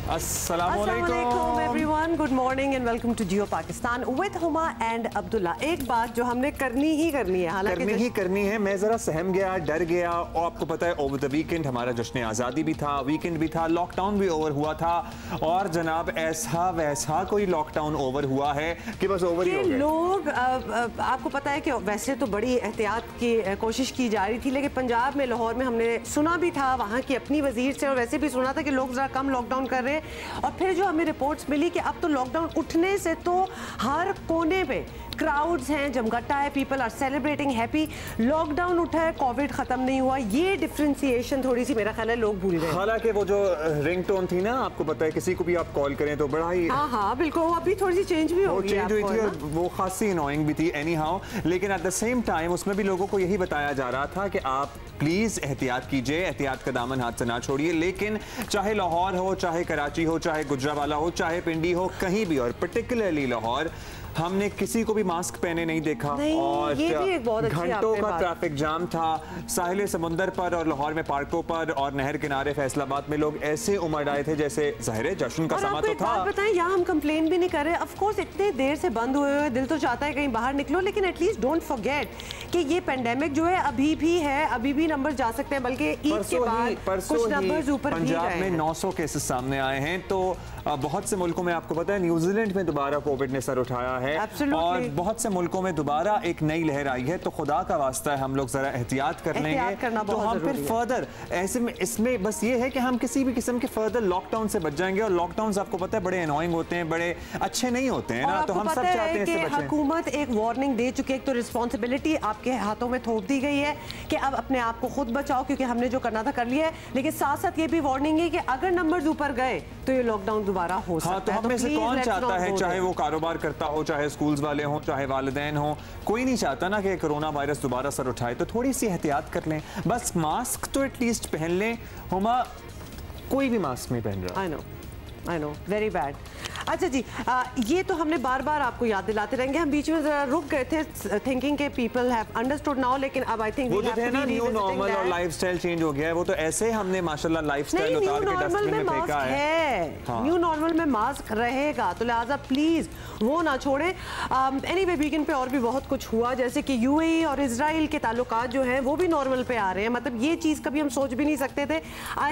अस्सलामुअलैकुम everyone, good morning and welcome to Geo Pakistan with Huma and Abdullah. एक बात जो हमने करनी है, हालांकि करनी है। मैं जरा सहम गया, डर गया। और आपको पता है ओवर द वीकेंड हमारा जश्न आज़ादी भी था, वीकेंड भी था, लॉकडाउन भी ओवर हुआ था और जनाब ऐसा वैसा कोई लॉकडाउन ओवर हुआ है कि बस ओवर ही हो गया। लोग आपको पता है कि वैसे तो बड़ी एहतियात की कोशिश की जा रही थी, लेकिन पंजाब में लाहौर में हमने सुना भी था वहाँ की अपनी वजीर से और वैसे भी सुना था कि लोग ज़रा कम लॉकडाउन कर रहे हैं। और फिर जो हमें रिपोर्ट्स मिली कि अब तो लॉकडाउन उठने से तो हर कोने पे क्राउड्स हैं, जमघटा है, people are celebrating happy. Lockdown उठा है, कोविड खत्म नहीं हुआ, ये डिफरेंशिएशन थोड़ी सी मेरा ख्याल है लोग भूल गए। हालांकि वो जो रिंगटोन थी ना, आपको पता है किसी को भी आप कॉल करें तो बड़ा ही हाँ बिल्कुल, अभी थोड़ी सी चेंज भी हो गई है, हुई थी और वो खासी अनोइंग भी थी एनी हाउ। लेकिन एट द सेम टाइम उसमें भी लोगों को यही बताया जा रहा था कि आप प्लीज एहतियात कीजिए, एहतियात का दामन हाथ से ना छोड़िए। लेकिन चाहे लाहौर हो, चाहे कराची हो, चाहे गुजरावाला हो, चाहे पिंडी हो, कहीं भी, और पर्टिकुलरली लाहौर, हमने किसी को भी मास्क पहने नहीं देखा। और ये भी एक बहुत घंटों का ट्रैफिक जाम था साहिल समुंदर पर और लाहौर में पार्कों पर और नहर किनारे फैसलाबाद में लोग ऐसे उमड़ आए थे जैसे ज़ाहिर जश्न का समा तो था। बताएं, यहाँ हम कंप्लेन भी नहीं कर रहे, ऑफ कोर्स इतने देर से बंद हुए हुए दिल तो चाहता है कहीं बाहर निकलो, लेकिन एटलीस्ट डोंट फॉरगेट कि ये पेंडेमिक जो है अभी भी है, अभी भी नंबर जा सकते हैं, बल्कि ईद के बाद कुछ नंबर्स ऊपर भी पंजाब में 900 केसेस सामने आए हैं। तो बहुत से मुल्कों में आपको पता है न्यूजीलैंड में दोबारा कोविड ने सर उठाया है और बहुत से मुल्कों में दोबारा एक नई लहर आई है। तो खुदा का वास्ता है हम लोग जरा एहतियात कर लेंगे तो हम फिर फर्दर ऐसे में इसमें बस ये है कि हम किसी भी किस्म के फर्दर लॉकडाउन से बच जाएंगे। और लॉकडाउन आपको पता है बड़े अनोइंग होते हैं, बड़े अच्छे नहीं होते हैं ना, तो हम सब चाहते हैं इससे बचें। हुकूमत एक वार्निंग दे चुकी है, एक तो रिस्पॉन्सिबिलिटी आपके हाथों में थोप दी गई है कि अब अपने आप को खुद बचाओ, क्योंकि हमने जो करना था कर लिया है। लेकिन साथ साथ ये भी वार्निंग है कि अगर नंबर्स ऊपर गए तो ये लॉकडाउन दोबारा हो सकता है। तो हमें से कौन चाहता है, चाहे वो कारोबार करता हो, चाहे स्कूल्स वाले हों, चाहे वालिदैन हों, कोई नहीं चाहता ना कि कोरोना वायरस दोबारा सर उठाए। तो थोड़ी सी एहतियात कर लें, बस मास्क तो एटलीस्ट पहन लें। हुमा कोई भी मास्क नहीं पहन रहा। I know very bad. अच्छा जी, ये तो हमने बार बार आपको याद दिलाते रहेंगे। हम बीच में जरा रुक गए थे थिंकिंग के पीपल हैव अंडरस्टूड नाउ, लेकिन अब आई थिंक वो जो है ना न्यू नॉर्मल और लाइफस्टाइल चेंज हो गया है, वो तो ऐसे हमने माशाल्लाह लाइफस्टाइल उतार के डस्टबिन में फेंका है। न्यू नॉर्मल में मास्क रहेगा, तो लिहाजा प्लीज वो ना छोड़ें। एनीवे वीकेंड पे और भी बहुत कुछ हुआ, जैसे कि यूएई और इजराइल के ताल्लुकात जो हैं वो भी नॉर्मल पे आ रहे हैं। मतलब ये चीज कभी हम सोच भी नहीं सकते थे।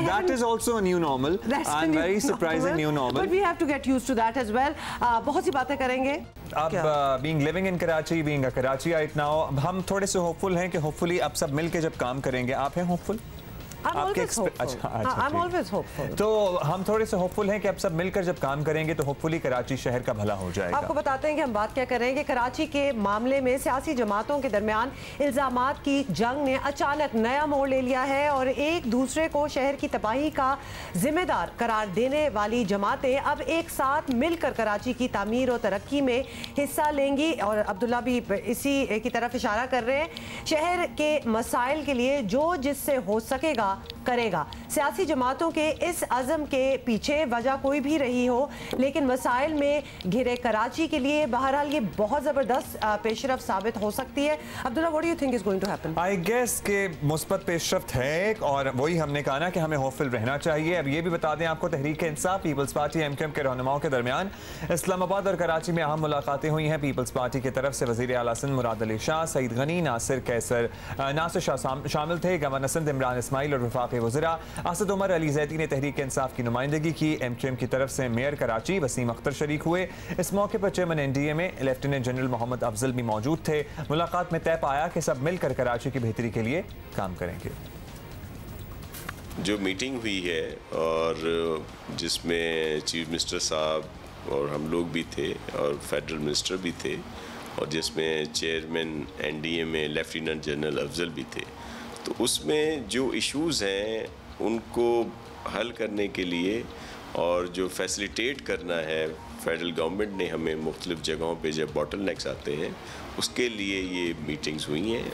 That is also a new normal and very surprising new normal. But we have to get used to that as well. बहुत सी बातें करेंगे। अब being living in Karachi, being a Karachiite now, हम थोड़े से होपफुल हैं कि होपफुली अब सब मिलके जब काम करेंगे। आप हैं होपफुल? तो हम थोड़े से होपफुल हैं कि अब सब मिलकर जब काम करेंगे तो होपफुली कराची शहर का भला हो जाएगा। आपको बताते हैं कि हम बात क्या करेंगे। कराची के मामले में सियासी जमातों के दरमियान इल्जामात की जंग ने अचानक नया मोड़ ले लिया है और एक दूसरे को शहर की तबाही का जिम्मेदार करार देने वाली जमातें अब एक साथ मिलकर कराची की तामीर और तरक्की में हिस्सा लेंगी। और अब्दुल्ला भी इसी की तरफ इशारा कर रहे हैं। शहर के मसाइल के लिए जो जिससे हो सकेगा करेगा। सियासी जमातों के इस अज़म के पीछे वजह कोई भी रही हो, लेकिन मसाइल में घिरे कराची के लिए बहरहाल ये बहुत ज़बरदस्त पेशरफ साबित हो सकती है। Abdullah, what do you think is going to happen? I guess के मुस्बत पेशरफ्त है और वही हमने कहा ना कि हमें होपफुल रहना चाहिए। अब ये भी बता दें आपको, Tehreek Insaf peoples party MQM के रहनुमाओं के दरमियान इस्लामाबाद और कराची में अहम मुलाकातें हुई हैं। पीपल्स पार्टी की तरफ से वज़ीर आला सिंध मुराद अली शाह, सईद गनी, नासिर कैसर, नासिर शाह शामिल थे। गवर्नर सिंध इमरान इस्माइल और वफाक वज़ीरा असद उमर अली जैदी ने तहरीक इंसाफ की नुमाइंदगी की। एमक्यूएम की तरफ से मेयर कराची वसीम अख्तर शरीक हुए। इस मौके पर चेयरमैन एनडीए में लेफ्टिनेंट जनरल मोहम्मद अफजल भी मौजूद थे। मुलाकात में तय पाया कि सब मिलकर कराची की बेहतरी के लिए काम करेंगे। जो मीटिंग हुई है और जिसमें चीफ मिनिस्टर साहब और हम लोग भी थे और फेडरल मिनिस्टर भी थे और जिसमें चेयरमैन एनडीए में लेफ्टिनेंट जनरल अफजल भी थे, तो उसमें जो इश्यूज़ हैं उनको हल करने के लिए और जो फैसिलिटेट करना है, फेडरल गवर्नमेंट ने हमें मुख्तलिफ़ जगहों पे जब बॉटलनेक्स आते हैं उसके लिए ये मीटिंग्स हुई हैं।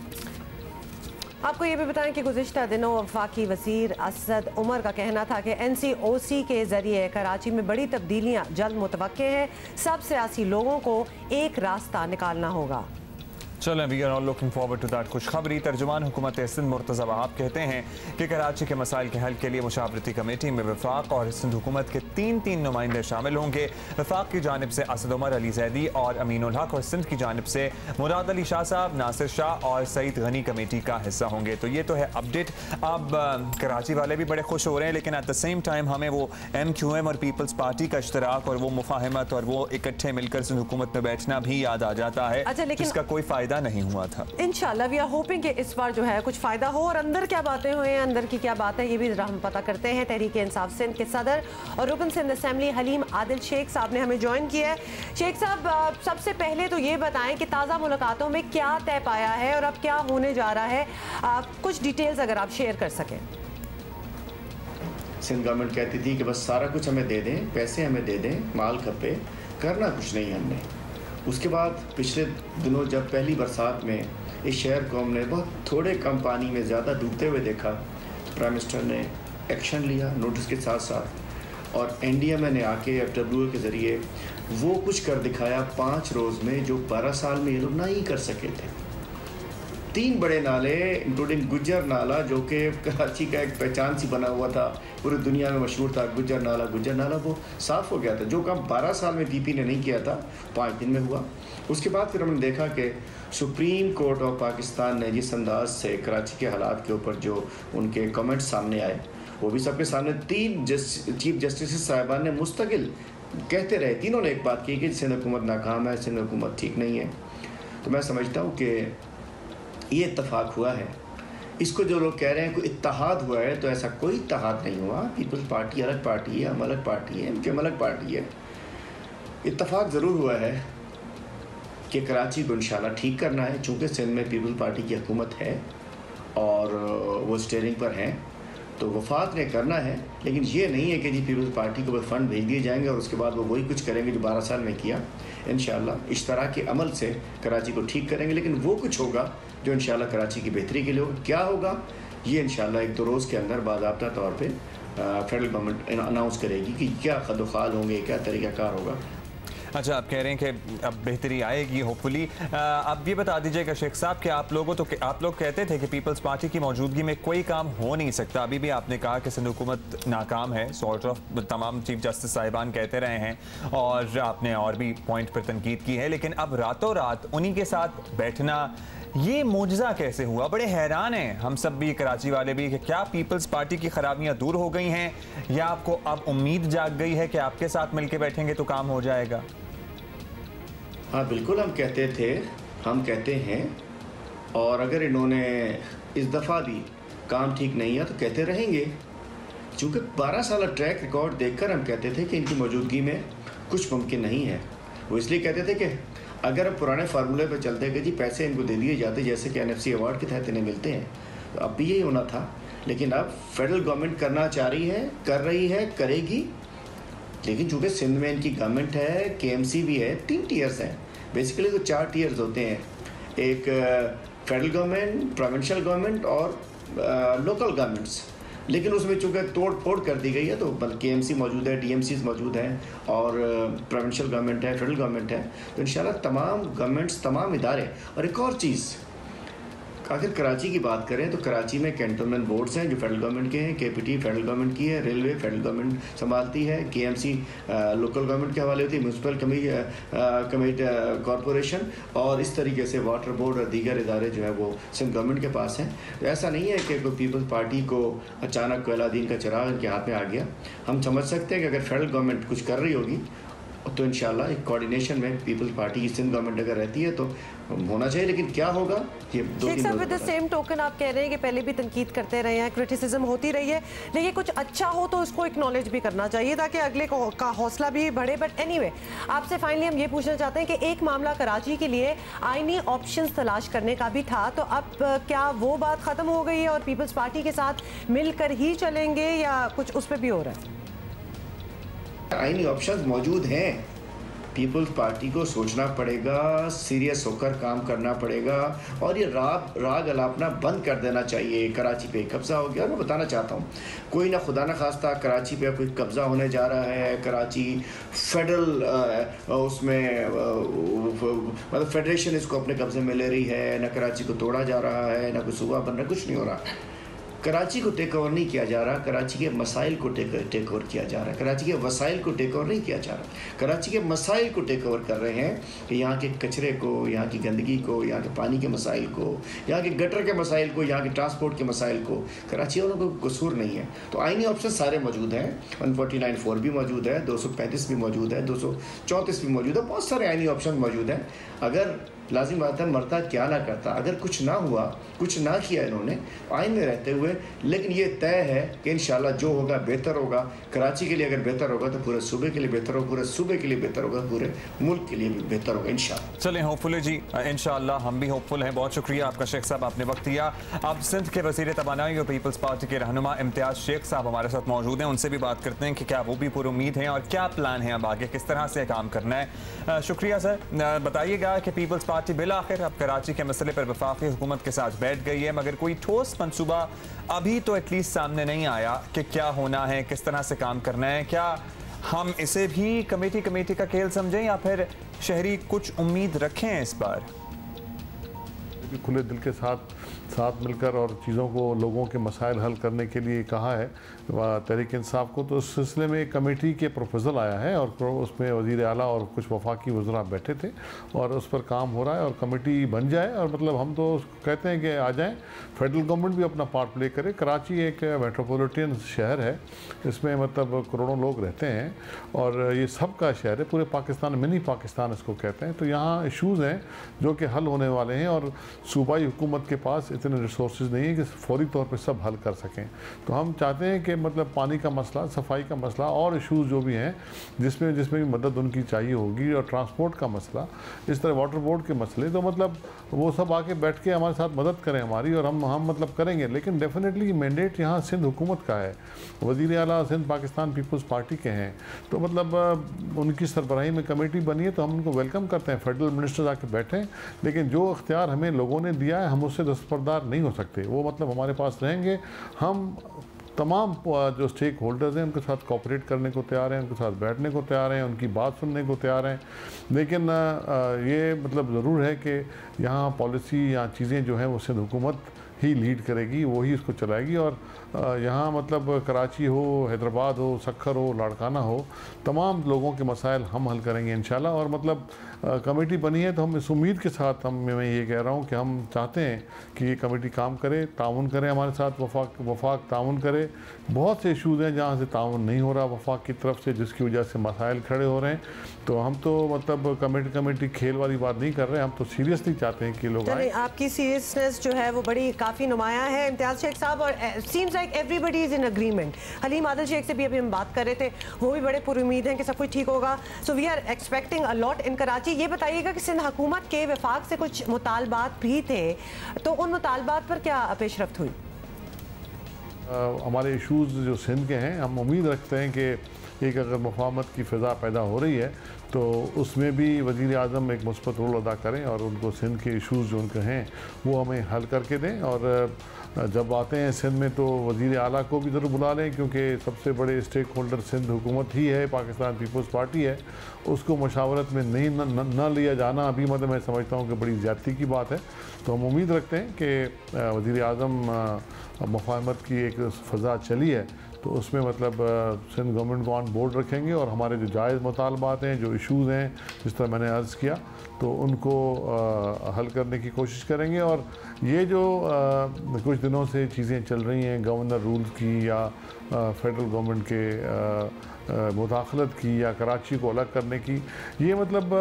आपको ये भी बताएं कि गुज़िश्ता दिनों वफाकी वज़ीर असद उमर का कहना था कि NCOC के ज़रिए कराची में बड़ी तब्दीलियाँ जल्द मुतवक्के हैं। सब सियासी लोगों को एक रास्ता निकालना होगा। चलें, we are all looking forward to that. खुशखबरी, तर्जुमान हुकूमत सिंध मुर्तज़ा वहाब कहते हैं कि कराची के मसाइल के हल के लिए मुशावरती कमेटी में वफाक और सिंध हुकूमत के तीन नुमाइंदे शामिल होंगे। वफाक की जानिब से असद उमर, अली जैदी और अमीनुल हक, और सिंध की जानिब से मुराद अली शाह साहब, नासिर शाह और सईद गनी कमेटी का हिस्सा होंगे। तो ये तो है अपडेट। अब कराची वाले भी बड़े खुश हो रहे हैं, लेकिन एट द सेम टाइम हमें वो MQM और पीपल्स पार्टी का इश्तराक और वो मुफाहमत और वो इकट्ठे मिलकर सिंध हुकूमत में बैठना भी याद आ जाता है। अच्छा, लेकिन जिसका कोई फायदा नहीं हुआ था। इंशाल्लाह वी आर होपिंग कि इस बार जो है कुछ फायदा हो। और अंदर क्या बातें हुई हैं, अंदर की क्या बात है, ये भी जरा हम पता करते हैं। तहरीक इंसाफ सिंध के सदर और रुकन सिंध असेंबली हलीम आदिल शेख साहब ने हमें ज्वाइन किया है। शेख साहब, सबसे पहले तो ये बताएं कि ताज़ा मुलाकातों में क्या तय पाया है और अब क्या होने जा रहा है, कुछ डिटेल्स अगर आप शेयर कर सकें। सिंध गवर्नमेंट कहती थी कि बस सारा कुछ हमें दे दें, पैसे हमें दे दें, माल खपे, करना कुछ नहीं हमने। उसके बाद पिछले दिनों जब पहली बरसात में इस शहर को हमने बहुत थोड़े कम पानी में ज़्यादा डूबते हुए देखा, तो प्राइम मिनिस्टर ने एक्शन लिया नोटिस के साथ साथ, और NDMA ने आके FWA के ज़रिए वो कुछ कर दिखाया 5 रोज़ में जो 12 साल में ये लोग ना ही कर सके थे। 3 बड़े नाले इंक्लूडिंग गुज्जर नाला, जो कि कराची का एक पहचान सी बना हुआ था, पूरी दुनिया में मशहूर था गुज्जर नाला, वो साफ़ हो गया था। जो काम 12 साल में PP ने नहीं किया था, 5 दिन में हुआ। उसके बाद फिर हमने देखा कि सुप्रीम कोर्ट ऑफ पाकिस्तान ने जिस अंदाज से कराची के हालात के ऊपर जो उनके कमेंट्स सामने आए, वो भी सबके सामने 3 चीफ जस्टिस साहिबान ने मुस्तकिल कहते रहे, तीनों ने एक बात की कि सिंध हुकूमत नाकाम है, सिंध हुकूमत ठीक नहीं है। तो मैं समझता हूँ कि ये इत्तफाक हुआ है। इसको जो लोग कह रहे हैं कोई इत्तेहाद हुआ है, तो ऐसा कोई इत्तेहाद नहीं हुआ। पीपल्स पार्टी अलग पार्टी है, हम अलग पार्टी है, MQM अलग पार्टी है। इत्तेफाक ज़रूर हुआ है कि कराची को इंशाल्लाह ठीक करना है, चूँकि सिंध में पीपल्स पार्टी की हुकूमत है और वो स्टीयरिंग पर हैं, तो वफाक ने करना है। लेकिन ये नहीं है कि जी पीपल्स पार्टी को फ़ंड भेज दिए जाएंगे और उसके बाद वो वही कुछ करेंगे जो 12 साल में किया। इंशाल्लाह इश्तराकी अमल से कराची को ठीक करेंगे, लेकिन वो कुछ होगा जो इंशाल्लाह कराची की बेहतरी के लिए होगा। क्या होगा ये इंशाल्लाह 1-2 रोज़ के अंदर बाज़ाब्ता तौर पे फेडरल गवर्नमेंट अनाउंस करेगी कि क्या खदोखाल होंगे, क्या तरीक़ाकार होगा। अच्छा, आप कह रहे हैं कि अब बेहतरी आएगी होपफुली। अब ये बता दीजिएगा शेख साहब कि आप लोग कहते थे कि पीपल्स पार्टी की मौजूदगी में कोई काम हो नहीं सकता। अभी भी आपने कहा कि सिंध हुकूमत नाकाम है, सॉर्ट ऑफ तमाम चीफ जस्टिस साहिबान कहते रहे हैं, और आपने और भी पॉइंट पर तनकीद की है। लेकिन अब रातों रात उन्हीं के साथ बैठना, ये मुजज़ा कैसे हुआ? बड़े हैरान हैं हम सब भी, कराची वाले भी, कि क्या पीपल्स पार्टी की खराबियां दूर हो गई हैं या आपको अब उम्मीद जाग गई है कि आपके साथ मिलके बैठेंगे तो काम हो जाएगा? हाँ बिल्कुल, हम कहते थे, हम कहते हैं, और अगर इन्होंने इस दफ़ा भी काम ठीक नहीं है तो कहते रहेंगे। चूँकि 12 साल ट्रैक रिकॉर्ड देखकर हम कहते थे कि इनकी मौजूदगी में कुछ मुमकिन नहीं है। वो इसलिए कहते थे कि अगर हम पुराने फार्मूले पर चलते कि जी पैसे इनको दे दिए जाते जैसे कि NFC अवार्ड के तहत इन्हें मिलते हैं, तो अब भी यही होना था। लेकिन अब फेडरल गवर्नमेंट करना चाह रही है, कर रही है, करेगी। लेकिन चूँकि सिंध में इनकी गवर्नमेंट है, KMC भी है, 3 टीयर्स हैं। बेसिकली तो 4 टीयर्स होते हैं, एक फेडरल गवर्नमेंट, प्रोविंशियल गवर्नमेंट और लोकल गवर्नमेंट्स। लेकिन उसमें चूँकि तोड़ फोड़ कर दी गई है, तो KMC मौजूद है, DMCs मौजूद हैं, और प्रोविंशियल गवर्नमेंट है, फेडरल गवर्नमेंट है। तो इंशाल्लाह तमाम गवर्नमेंट्स, तमाम इदारे। और एक और चीज़, अगर कराची की बात करें तो कराची में कैंटोनमेंट बोर्ड्स हैं जो फेडरल गवर्नमेंट के हैं, KPT फेडरल गवर्नमेंट की है, रेलवे फेडरल गवर्नमेंट संभालती है, KMC लोकल गवर्नमेंट के हवाले होती है, म्यूनसिपल कमिटी कॉरपोरेशन, और इस तरीके से वाटर बोर्ड और दीगर इदारे जो है वो सिंध गवर्नमेंट के पास हैं। तो ऐसा नहीं है कि कोई पीपल्स पार्टी को अचानक कोई अलादीन का चिराग इनके हाथ में आ गया। हम समझ सकते हैं कि अगर फेडरल गवर्नमेंट कुछ कर रही होगी तो इंशाल्लाह एक कोऑर्डिनेशन में पीपल्स पार्टी की सिंध गवर्नमेंट अगर रहती है तो होना चाहिए। लेकिन क्या होगा ये 2-3 रोज़। विद द सेम टोकन आप कह रहे हैं कि पहले भी तनकीद करते रहे हैं, क्रिटिसिज्म होती रही है, लेकिन कुछ अच्छा हो तो उसको एक्नॉलेज भी करना चाहिए ताकि अगले का हौसला भी बढ़े। बट एनीवे, आपसे फाइनली हम ये पूछना चाहते हैं कि एक मामला कराची के लिए आईनी ऑप्शंस तलाश करने का भी था, तो अब क्या वो बात ख़त्म हो गई है और पीपल्स पार्टी के साथ मिलकर ही चलेंगे या कुछ उस पर भी हो रहा है? आईनी ऑप्शंस मौजूद हैं, पीपल्स पार्टी को सोचना पड़ेगा, सीरियस होकर काम करना पड़ेगा और ये राग अलापना बंद कर देना चाहिए। कराची पे कब्ज़ा हो गया, मैं बताना चाहता हूँ, कोई ना खुदा ना खास्ता कराची पे कोई कब्ज़ा होने जा रहा है। कराची फेडरल उसमें मतलब फेडरेशन इसको अपने कब्ज़े में ले रही है, ना कराची को तोड़ा जा रहा है, ना कोई सूबा बन रहा, कुछ नहीं हो रहा। कराची को टेक ओवर नहीं किया जा रहा, कराची के मसाइल को टेक ओवर किया जा रहा है। कराची के वसाइल को टेक ओवर नहीं किया जा रहा, कराची के मसाइल को टेक ओवर कर रहे हैं कि यहाँ के कचरे को, यहाँ की गंदगी को, यहाँ के पानी के मसाइल को, यहाँ के गटर के मसाइल को, यहाँ के ट्रांसपोर्ट के मसाइल को। कराची वालों को कसूर नहीं है। तो आईनी ऑप्शन सारे मौजूद हैं, 149(4) भी मौजूद है, 235 भी मौजूद है, 234 भी मौजूद है, बहुत सारे आईनी ऑप्शन मौजूद हैं। अगर लाजिम बात है, मरता क्या ना करता, अगर कुछ ना हुआ, कुछ ना किया इन्होंने आइन में रहते हुए, लेकिन ये तय है कि इंशाल्लाह जो होगा बेहतर होगा। कराची के लिए अगर बेहतर होगा तो पूरे सूबे के लिए बेहतर होगा, पूरे सूबे के लिए बेहतर होगा, पूरे मुल्क के लिए भी बेहतर होगा इंशाल्लाह। चलें होपफुल जी, इंशाल्लाह हम भी होपफुल हैं। बहुत शुक्रिया आपका शेख साहब, आपने वक्त दिया। अब सिंध के वज़ीर तवानाई और पीपल्स पार्टी के रहनुमा इम्तियाज़ शेख साहब हमारे साथ मौजूद हैं, उनसे भी बात करते हैं कि क्या वो भी पुरुमीद हैं और क्या प्लान है अब आगे, किस तरह से काम करना है। शुक्रिया सर। बताइएगा कि पीपल्स पार्टी बिल आखिर अब कराची के मसले पर वफाकी हुकूमत के साथ बैठ गई है, मगर कोई ठोस मंसूबा अभी तो एटलीस्ट सामने नहीं आया कि क्या होना है, किस तरह से काम करना है। क्या हम इसे भी कमेटी का खेल समझें या फिर शहरी कुछ उम्मीद रखें इस बार? खुले दिल के साथ मिलकर और चीज़ों को, लोगों के मसाइल हल करने के लिए कहा है तहरीक इंसाफ को। तो उस सिलसिले में एक कमेटी के प्रपोजल आया है और उसमें वज़ीर आला और कुछ वफाकी वज़रा बैठे थे और उस पर काम हो रहा है और कमेटी बन जाए। और मतलब हम तो कहते हैं कि आ जाएं, फेडरल गवर्नमेंट भी अपना पार्ट प्ले करे। कराची एक मेट्रोपॉलिटन शहर है, इसमें मतलब करोड़ों लोग रहते हैं और ये सबका शहर है, पूरे पाकिस्तान, मिनी पाकिस्तान इसको कहते हैं। तो यहाँ इशूज़ हैं जो कि हल होने वाले हैं और सूबाई हुकूमत के पास इतने रिसोर्सेज नहीं है कि फौरी तौर पे सब हल कर सकें। तो हम चाहते हैं कि मतलब पानी का मसला, सफाई का मसला और इशूज़ जो भी हैं जिसमें भी मदद उनकी चाहिए होगी, और ट्रांसपोर्ट का मसला, इस तरह वाटर बोर्ड के मसले, तो मतलब वो सब आके बैठ के हमारे साथ मदद करें हमारी, और हम मतलब करेंगे। लेकिन डेफिनेटली मैंडेट यहाँ सिंध हुकूमत का है, वज़ीर आला सिंध पाकिस्तान पीपल्स पार्टी के हैं, तो मतलब उनकी सरबराही में कमेटी बनी है तो हम उनको वेलकम करते हैं। फेडरल मिनिस्टर आके बैठें, लेकिन जो इख्तियार हमें लोगों ने दिया है हम उससे दस्तबरदार नहीं हो सकते। वो मतलब हमारे पास रहेंगे, हम तमाम जो स्टेक होल्डर्स हैं उनके साथ कोऑपरेट करने को तैयार हैं, उनके साथ बैठने को तैयार हैं, उनकी बात सुनने को तैयार हैं। लेकिन ये मतलब ज़रूर है कि यहाँ पॉलिसी या चीज़ें जो हैं वो सिंध हुकूमत ही लीड करेगी, वही इसको चलाएगी। और यहाँ मतलब कराची हो, हैदराबाद हो, सक्खर हो, लाड़काना हो, तमाम लोगों के मसाइल हम हल करेंगे इंशाल्लाह। और मतलब कमेटी बनी है तो हम इस उम्मीद के साथ मैं ये कह रहा हूँ कि हम चाहते हैं कि ये कमेटी काम करे, ताउन करे हमारे साथ, वफाक ताउन करे। बहुत से इशूज़ हैं जहाँ से ताउन नहीं हो रहा वफाक की तरफ से, जिसकी वजह से मसाइल खड़े हो रहे हैं। तो हम तो मतलब कमेटी खेल वाली बात नहीं कर रहे, हम तो सीरियसली चाहते हैं कि लोग आए। आपकी सीरियसनेस जो है वो बड़ी काफ़ी नुमाया है इम्तियाज़ शेख साहब, और seems like everybody is in agreement. Haleem Adil Shaikh से भी अभी हम बात कर रहे थे, वो भी बड़े पुरुमीद हैं कि सब कुछ ठीक होगा। So we are expecting a lot in Karachi. ये बताइएगा कि सिंध हुकूमत के वफाक से कुछ मुतालबात भी थे, तो उन मुतालबात पर क्या पेशरफ्त हुई? हमारे इशूज़ जो सिंध के हैं, हम उम्मीद रखते हैं कि एक अगर मुफाहमत की फ़िज़ा पैदा हो रही है तो उसमें भी वज़ीर आज़म एक मुस्बत रोल अदा करें और उनको सिंध के इशूज़ जो उनके हैं वो हमें हल करके दें। और जब आते हैं सिंध में तो वज़ीर आला को भी ज़रूर बुला लें, क्योंकि सबसे बड़े स्टेक होल्डर सिंध हुकूमत ही है, पाकिस्तान पीपल्स पार्टी है। उसको मशावरत में नहीं न लिया जाना अभी मतलब मैं समझता हूँ कि बड़ी ज़्यादती की बात है। तो हम उम्मीद रखते हैं कि वज़ीर आज़म मुफाहमत की एक फ़ज़ा चली है तो उसमें मतलब सिंध गवर्नमेंट को ऑन बोर्ड रखेंगे और हमारे जो जायज़ मुतालबात हैं, जो इशूज़ हैं, जिस तरह मैंने अर्ज़ किया, तो उनको हल करने की कोशिश करेंगे। और ये जो कुछ दिनों से चीज़ें चल रही हैं गवर्नर रूल्स की या फेडरल गवर्नमेंट के मुदाखलत की या कराची को अलग करने की, ये मतलब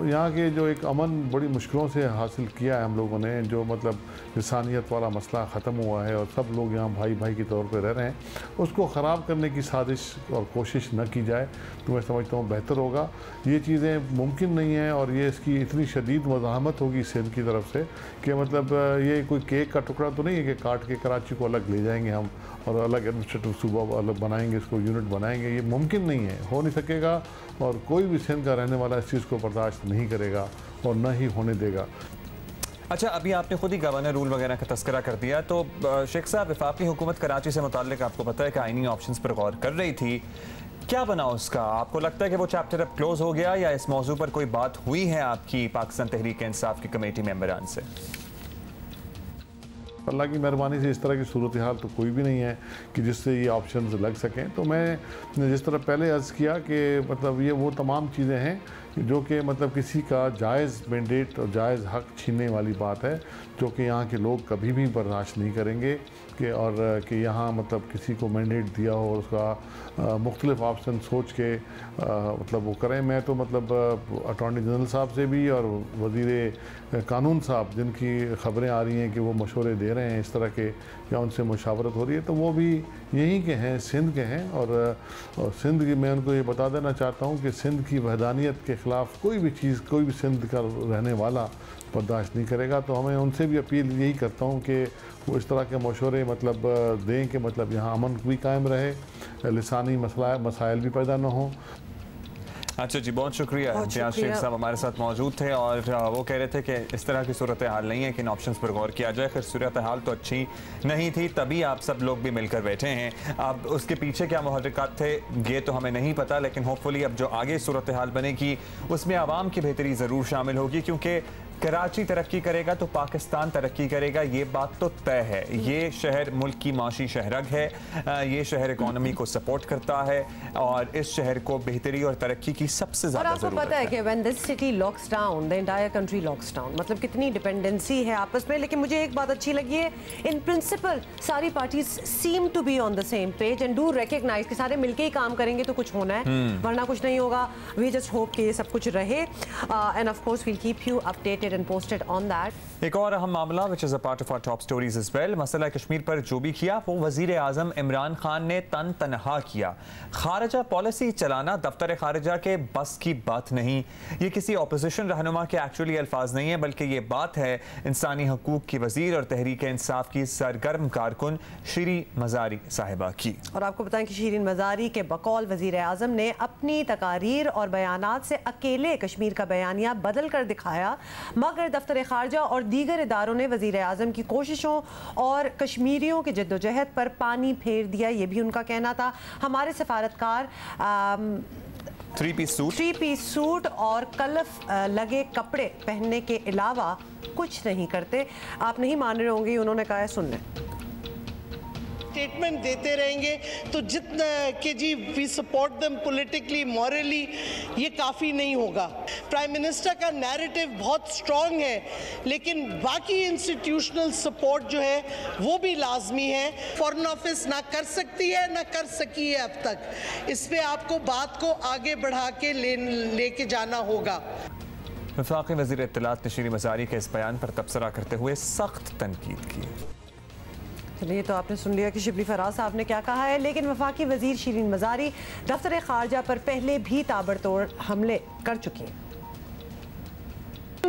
यहाँ के जो एक अमन बड़ी मुश्किलों से हासिल किया है हम लोगों ने, जो मतलब इंसानियत वाला मसला ख़त्म हुआ है और सब लोग यहाँ भाई भाई के तौर पे रह रहे हैं, उसको ख़राब करने की साजिश और कोशिश न की जाए तो मैं समझता हूँ बेहतर होगा। ये चीज़ें मुमकिन नहीं हैं और ये इसकी इतनी शदीद मज़ाहमत होगी सिंध की तरफ से कि मतलब ये कोई केक का टुकड़ा तो नहीं है कि काट के कराची को अलग ले जाएंगे हम और अलग एडमिनिस्ट्रेटिव सूबा अलग बनाएंगे, इसको यूनिट बनाएंगे, ये मुमकिन नहीं है, हो नहीं सकेगा। और कोई भी सिंध का रहने वाला इस चीज़ को बर्दाश्त नहीं करेगा और न ही होने देगा। अच्छा, अभी आपने खुद ही गवर्नर रूल वगैरह का तस्करा कर दिया, तो शेख साहब, वफाकी हुकूमत कराची से मुताल्लिक आपको पता है कि आइनी ऑप्शंस पर गौर कर रही थी, क्या बना उसका? आपको लगता है कि वो चैप्टर अब क्लोज हो गया, या इस मौजू पर कोई बात हुई है आपकी पाकिस्तान तहरीक इंसाफ की कमेटी मेंबरान से? अल्लाह की मेहरबानी से इस तरह की सूरत हाल तो कोई भी नहीं है कि जिससे ये ऑप्शंस लग सकें। तो मैं जिस तरह पहले अर्ज़ किया कि मतलब ये वो तमाम चीज़ें हैं जो कि मतलब किसी का जायज़ मैंडेट और जायज़ हक़ छीनने वाली बात है, जो कि यहाँ के लोग कभी भी बर्दाश्त नहीं करेंगे कि और कि यहाँ मतलब किसी को मैंडेट दिया हो और उसका मुख्तलिफ ऑप्शन सोच के मतलब वो करें। मैं तो मतलब अटॉर्नी जनरल साहब से भी और वज़ीर कानून साहब जिनकी ख़बरें आ रही हैं कि वो मशवरे दे रहे हैं इस तरह के या उनसे मुशावरत हो रही है, तो वो भी यहीं के हैं, सिंध के हैं। और सिंध की मैं उनको ये बता देना चाहता हूँ कि सिंध की वहदानियत के ख़िलाफ़ कोई भी चीज़, कोई भी सिंध का रहने वाला बर्दाश्त नहीं करेगा। तो हमें उनसे भी अपील यही करता हूँ कि वो इस तरह के मशवरे मतलब दें कि मतलब यहाँ अमन भी कायम रहे, लिसानी मसाइल भी पैदा ना हो। अच्छा जी, बहुत शुक्रिया। इम्तियाज़ शेख साहब हमारे साथ मौजूद थे और वो कह रहे थे कि इस तरह की सूरत हाल नहीं है कि इन ऑप्शंस पर गौर किया जाए। खैर, सूरत हाल तो अच्छी नहीं थी, तभी आप सब लोग भी मिलकर बैठे हैं। अब उसके पीछे क्या मुहर्रिकात थे ये तो हमें नहीं पता, लेकिन होपफुली अब जो आगे सूरत हाल बनेगी उसमें आवाम की बेहतरी ज़रूर शामिल होगी, क्योंकि कराची तरक्की करेगा तो पाकिस्तान तरक्की करेगा, ये बात तो तय है। ये शहर मुल्क की माशी शहरग है, ये शहर इकोनॉमी को सपोर्ट करता है और इस शहर को बेहतरी और तरक्की की सबसे ज़्यादा ज़रूरत है। और आपको पता है कि when this city locks down the entire country locks down, मतलब कितनी डिपेंडेंसी है आपस में। लेकिन मुझे एक बात अच्छी लगी है, इन प्रिंसिपल सारी parties seem to be on the same page and do recognise कि सारे मिलके ही काम करेंगे तो कुछ होना है, वरना कुछ नहीं होगा। वी जस्ट होप कि ये सब कुछ रहे and of course we'll keep you updated and posted on that. एक और अहम मामला which is a part of our top stories as well, मसला कश्मीर पर जो भी किया वो वजीर आजम इमरान खान ने तनहा किया। खारजा पॉलिसी चलाना दफ्तर खारजा के बस की बात नहीं, ये किसी ऑपोजिशन रहनुमा के एक्चुअली अल्फाज नहीं है, बल्कि ये बात है इंसानी हकूक की वजीर और तहरीक इंसाफ की सरगर्म कारकुन शीरीन मजारी साहिबा की। और आपको बताएं कि शीरीन मजारी के बकौल वजीर आजम ने अपनी तकारीर और बयानात से अकेले कश्मीर का बयानिया बदल कर दिखाया, मगर दफ्तर खारजा और दीगर इदारों ने वजीर आजम की कोशिशों और कश्मीरियों की जद्दोजहद पर पानी फेर दिया, ये भी उनका कहना था। हमारे सफारतकार 3 पीस सूट और कलफ लगे कपड़े पहनने के अलावा कुछ नहीं करते। आप नहीं मान रहे होंगे, उन्होंने कहा है, सुन लें। स्टेटमेंट देते रहेंगे तो जितना कि जी we support them politically morally, ये काफ़ी नहीं होगा। प्राइम मिनिस्टर का नैरेटिव बहुत स्ट्रॉन्ग है, लेकिन बाकी इंस्टीट्यूशनल सपोर्ट जो है वो भी लाजमी है। फॉरेन ऑफिस ना कर सकती है ना कर सकी है अब तक, इस पर आपको बात को आगे बढ़ा के लेके जाना होगा। वफाकी वज़ीर इत्तलात ने शीरीन मजारी के इस बयान पर तबसरा करते हुए सख्त तनकीद की। चलिए, तो आपने सुन लिया कि शिबली फराज साहब ने क्या कहा है, लेकिन वफाकी वजीर शीरीन मजारी दफ्तर खारजा पर पहले भी ताबड़तोड़ हमले कर चुकी हैं।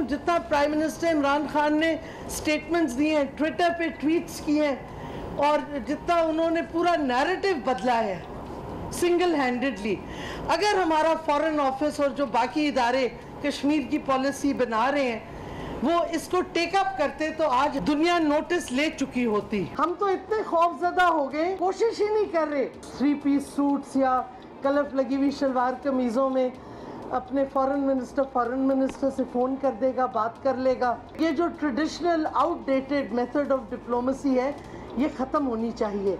जितना प्राइम मिनिस्टर इमरान खान ने स्टेटमेंट्स दिए हैं, ट्विटर पे ट्वीट्स किए हैं और जितना उन्होंने पूरा नैरेटिव बदला है सिंगल हैंडेडली, अगर हमारा फॉरेन ऑफिस और जो बाकी इदारे कश्मीर की पॉलिसी बना रहे हैं वो इसको टेक अप करते तो आज दुनिया नोटिस ले चुकी होती। हम तो इतने खौफजदा हो गए, कोशिश ही नहीं कर रहे। 3 पीस सूट्स या कलफ लगी हुई शलवार कमीज़ों में अपने फॉरेन मिनिस्टर से फ़ोन कर देगा, बात कर लेगा। ये जो traditional outdated method of diplomacy है ये ख़त्म होनी चाहिए।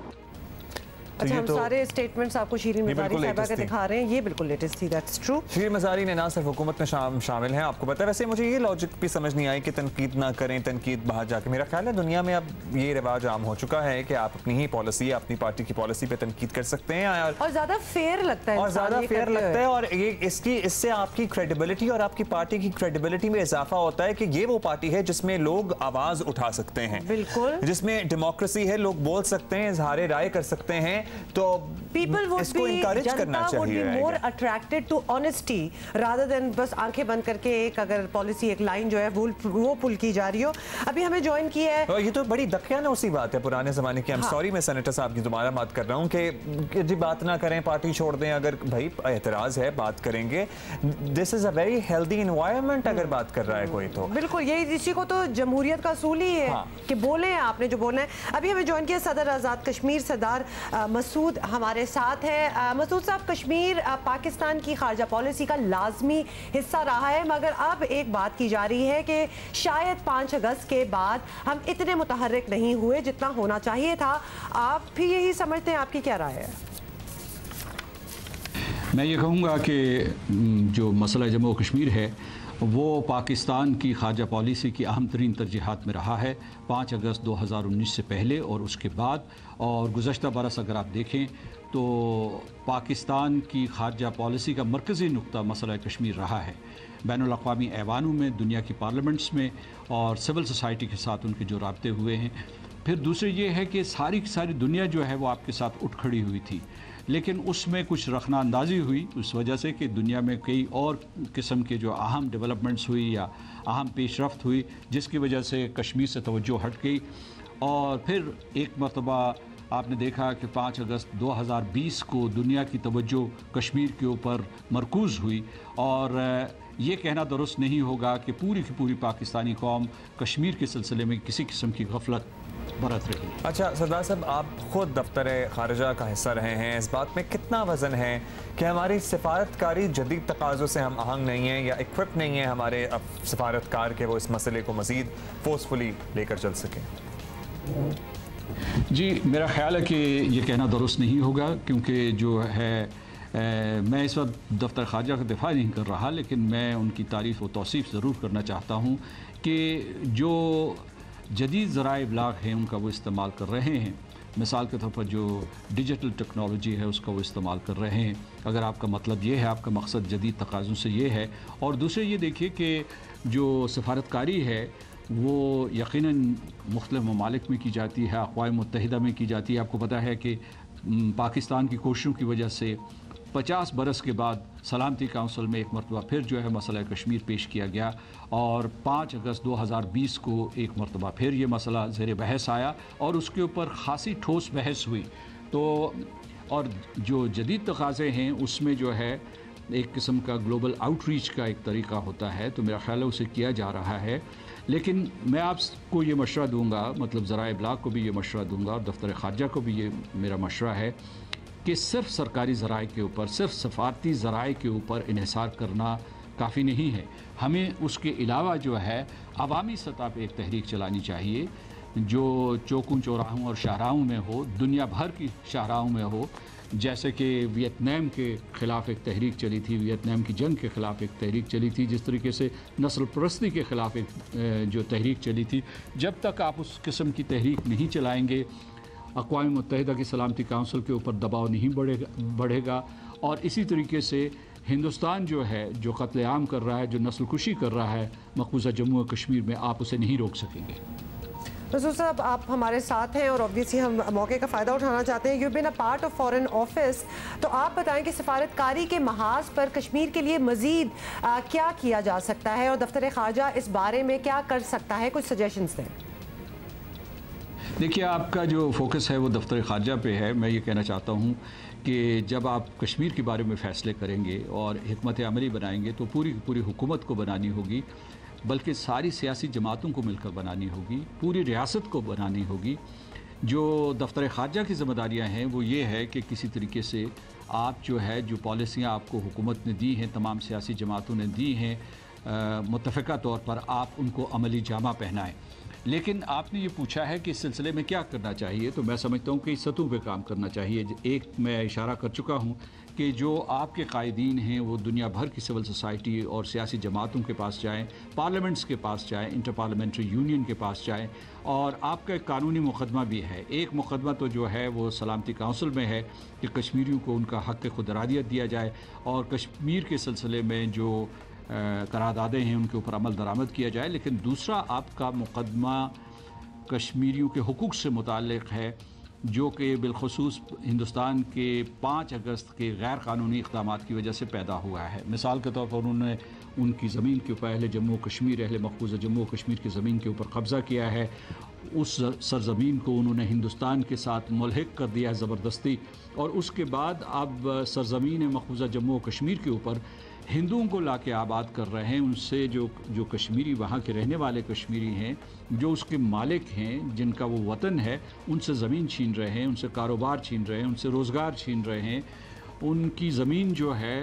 अच्छा, हम सारे स्टेटमेंट्स आपको शीरीन मजारी साहिबा के दिखा रहे हैं, ये बिल्कुल लेटेस्ट थी, दैट्स ट्रू। शीरीन मजारी ने ना सिर्फ हुकूमत में शामिल हैं, आपको पता है। वैसे मुझे ये लॉजिक भी समझ नहीं आई कि तनकीद ना करें, तनकीद बाहर जाके। मेरा ख्याल है दुनिया में अब ये रिवाज आम हो चुका है कि आप अपनी ही पॉलिसी, अपनी पार्टी की पॉलिसी पे तनकीद कर सकते हैं और ज़्यादा फेयर लगता है, और ये इससे आपकी क्रेडिबिलिटी और आपकी पार्टी की क्रेडिबिलिटी में इजाफा होता है कि ये वो पार्टी है जिसमें लोग आवाज उठा सकते हैं, बिल्कुल, जिसमें डेमोक्रेसी है, लोग बोल सकते हैं, इजहार राय कर सकते हैं। तो पीपल वुड इसको बी, encourage करना जनता वुड बी चाहिए, more attracted to honesty rather than बस आंखें बंद करके एक अगर पॉलिसी, एक लाइन जो है वो पुल की जा रही हो। अभी हमें ज्वाइन किया है, और ये तो बड़ी दकियानूसी बात है पुराने ज़माने की। सॉरी मैं सेनेटर साहब की दोबारा बात कर रहा हूँ कि जी बात ना करें, पार्टी छोड़ दें, अगर भाई एतराज़ है बात करेंगे। This is a very healthy environment अगर बात कर रहा है कोई तो। बिल्कुल, यही इसी को तो जमहूरियत का असूल ही है कि बोले आपने जो बोलना है। अभी हमें ज्वाइन किया सदर आज़ाद कश्मीर सरदार मसूद हमारे साथ है। मसूद साहब, कश्मीर पाकिस्तान की खारजा पॉलिसी का लाजमी हिस्सा रहा है, मगर अब एक बात की जा रही है कि शायद 5 अगस्त के बाद हम इतने मुतहर्रिक नहीं हुए जितना होना चाहिए था। आप भी यही समझते हैं? आपकी क्या राय है? मैं ये कहूँगा कि जो मसला जम्मू और कश्मीर है वो पाकिस्तान की खारजा पॉलिसी की अहम तरीन तरजीहात में रहा है 5 अगस्त 2019 से पहले और उसके बाद। और गुज़श्ता बरस अगर आप देखें तो पाकिस्तान की खारजा पॉलिसी का मरकज़ी नुक्ता मसला कश्मीर रहा है। बैनुल-अक़वामी ऐवानों में, दुनिया की पार्लियामेंट्स में और सिविल सोसाइटी के साथ उनके जो राब्ते हुए हैं। फिर दूसरी ये है कि सारी की सारी दुनिया जो है वो आपके साथ उठ खड़ी हुई थी, लेकिन उसमें कुछ रखना अंदाजी हुई उस वजह से कि दुनिया में कई और किस्म के जो अहम डेवलपमेंट्स हुई या अहम पेशरफ्त हुई, जिसकी वजह से कश्मीर से तवज्जो हट गई। और फिर एक मरतबा आपने देखा कि 5 अगस्त 2020 को दुनिया की तवज्जो कश्मीर के ऊपर मरकूज़ हुई। और ये कहना दुरुस्त नहीं होगा कि पूरी की पूरी पाकिस्तानी कौम कश्मीर के सिलसिले में किसी किस्म की गफलत बरत रही। अच्छा सरदार साहब, आप खुद दफ्तर खारजा का हिस्सा रहे हैं, इस बात में कितना वजन है कि हमारी सिफारतकारी जदीद तकाज़ों से हम आहंग नहीं हैं या इक्विप नहीं है हमारे सिफारतकार के वो इस मसले को मज़ीद फोर्सफुली लेकर चल सकें? जी, मेरा ख्याल है कि ये कहना दुरुस्त नहीं होगा, क्योंकि जो है मैं इस वक्त दफ्तर खारजा का दिफा नहीं कर रहा, लेकिन मैं उनकी तारीफ़ व तौसीफ़ ज़रूर करना चाहता हूँ कि जो जदीद ज़राए इब्लाग हैं उनका वो इस्तेमाल कर रहे हैं। मिसाल के तौर पर जो डिजिटल टेक्नोलॉजी है उसका वो इस्तेमाल कर रहे हैं। अगर आपका मतलब ये है, आपका मकसद जदीद तकाज़ों से ये है। और दूसरे ये देखिए कि जो सफारतकारी है वो यकीनन मुख्तलिफ़ ममालिक में की जाती है, अक़वाम मुत्तहिदा में की जाती है। आपको पता है कि पाकिस्तान की कोशिशों की वजह से 50 बरस के बाद सलामती काउंसिल में एक मरतबा फिर जो है मसला कश्मीर पेश किया गया और 5 अगस्त 2020 को एक मरतबा फिर ये मसला ज़ेर बहस आया और उसके ऊपर ख़ासी ठोस बहस हुई। तो और जो जदीद तकाज़े हैं उसमें जो है एक किस्म का ग्लोबल आउटरीच का एक तरीका होता है, तो मेरा ख्याल है उसे किया जा रहा है। लेकिन मैं आपको ये मशवरा दूँगा, मतलब ज़राए इब्लाग को भी ये मशवरा दूँगा और दफ्तर खारजा को भी ये मेरा मशवरा है कि सिर्फ सरकारी ज़राए के ऊपर, सिर्फ सफारती ज़राए के ऊपर इन्हिसार करना काफ़ी नहीं है। हमें उसके अलावा जो है अवामी सतह पर एक तहरीक चलानी चाहिए जो चौकों चौराहों और शाहराहों में हो, दुनिया भर की शाहराहों में हो। जैसे कि वियतनाम के ख़िलाफ़ एक तहरीक चली थी, वियतनाम की जंग के ख़िलाफ़ एक तहरीक चली थी, जिस तरीके से नस्ल परस्ती के ख़िलाफ़ एक जो तहरीक चली थी। जब तक आप उस किस्म की तहरीक नहीं चलाएँगे, अक़वाम मुत्तहिदा की सलामती काउंसिल के ऊपर दबाव नहीं बढ़ेगा। और इसी तरीके से हिंदुस्तान जो है, जो कत्लेआम कर रहा है, जो नस्ल कुशी कर रहा है मक़बूज़ा जम्मू और कश्मीर में, आप उसे नहीं रोक सकेंगे। मसूद साहब, आप हमारे साथ हैं और ऑब्वियसली हम मौके का फ़ायदा उठाना चाहते हैं। You been a part of foreign office, तो आप बताएं कि सफारतकारी के महाज पर कश्मीर के लिए मज़ीद क्या किया जा सकता है और दफ्तर खारजा इस बारे में क्या कर सकता है? कुछ सजेशंस दें। देखिए, आपका जो फोकस है वो दफ्तर खारजा पे है। मैं ये कहना चाहता हूँ कि जब आप कश्मीर के बारे में फ़ैसले करेंगे और हिकमत अमली बनाएंगे तो पूरी की पूरी हुकूमत को बनानी होगी, बल्कि सारी सियासी जमातों को मिलकर बनानी होगी, पूरी रियासत को बनानी होगी। जो दफ्तर खारजा की ज़िम्मेदारियाँ हैं वो ये है कि किसी तरीके से आप जो है, जो पॉलिसियाँ आपको हुकूमत ने दी हैं, तमाम सियासी जमातों ने दी हैं, मुत्तफ़िका तौर पर आप उनको अमली जामा पहनाएँ। लेकिन आपने ये पूछा है कि इस सिलसिले में क्या करना चाहिए, तो मैं समझता हूँ कि सतहों पे काम करना चाहिए। एक मैं इशारा कर चुका हूँ कि जो आपके कायदीन हैं वो दुनिया भर की सिविल सोसाइटी और सियासी जमातों के पास जाएँ, पार्लियामेंट्स के पास जाएँ, इंटर पार्लियामेंट्री यूनियन के पास जाएँ। और आपका एक कानूनी मुकदमा भी है। एक मुकदमा तो जो है वो सलामती काउंसिल में है कि कश्मीरियों को उनका हक़ खुदरादियत दिया जाए और कश्मीर के सिलसिले में जो करारदादें हैं उनके ऊपर अमल दरामद किया जाए। लेकिन दूसरा आपका मुकदमा कश्मीरियों के हुकूक से मुताल्लिक़ है जो कि बिलखसूस हिंदुस्तान के 5 अगस्त के गैर कानूनी इक़दाम की वजह से पैदा हुआ है। मिसाल के तौर पर उन्होंने उनकी ज़मीन के ऊपर अहले जम्मू कश्मीर अहले मक़बूज़ा जम्मू कश्मीर की ज़मीन के ऊपर कब्ज़ा किया है। उस सरज़मीन को उन्होंने हिंदुस्तान के साथ मुल्हिक कर दिया है ज़बरदस्ती, और उसके बाद अब सरज़मीन मक़बूज़ा जम्मू कश्मीर के ऊपर हिंदुओं को ला के आबाद कर रहे हैं। उनसे जो कश्मीरी वहाँ के रहने वाले कश्मीरी हैं, जो उसके मालिक हैं, जिनका वो वतन है, उनसे ज़मीन छीन रहे हैं, उनसे कारोबार छीन रहे हैं, उनसे रोज़गार छीन रहे हैं। उनकी ज़मीन जो है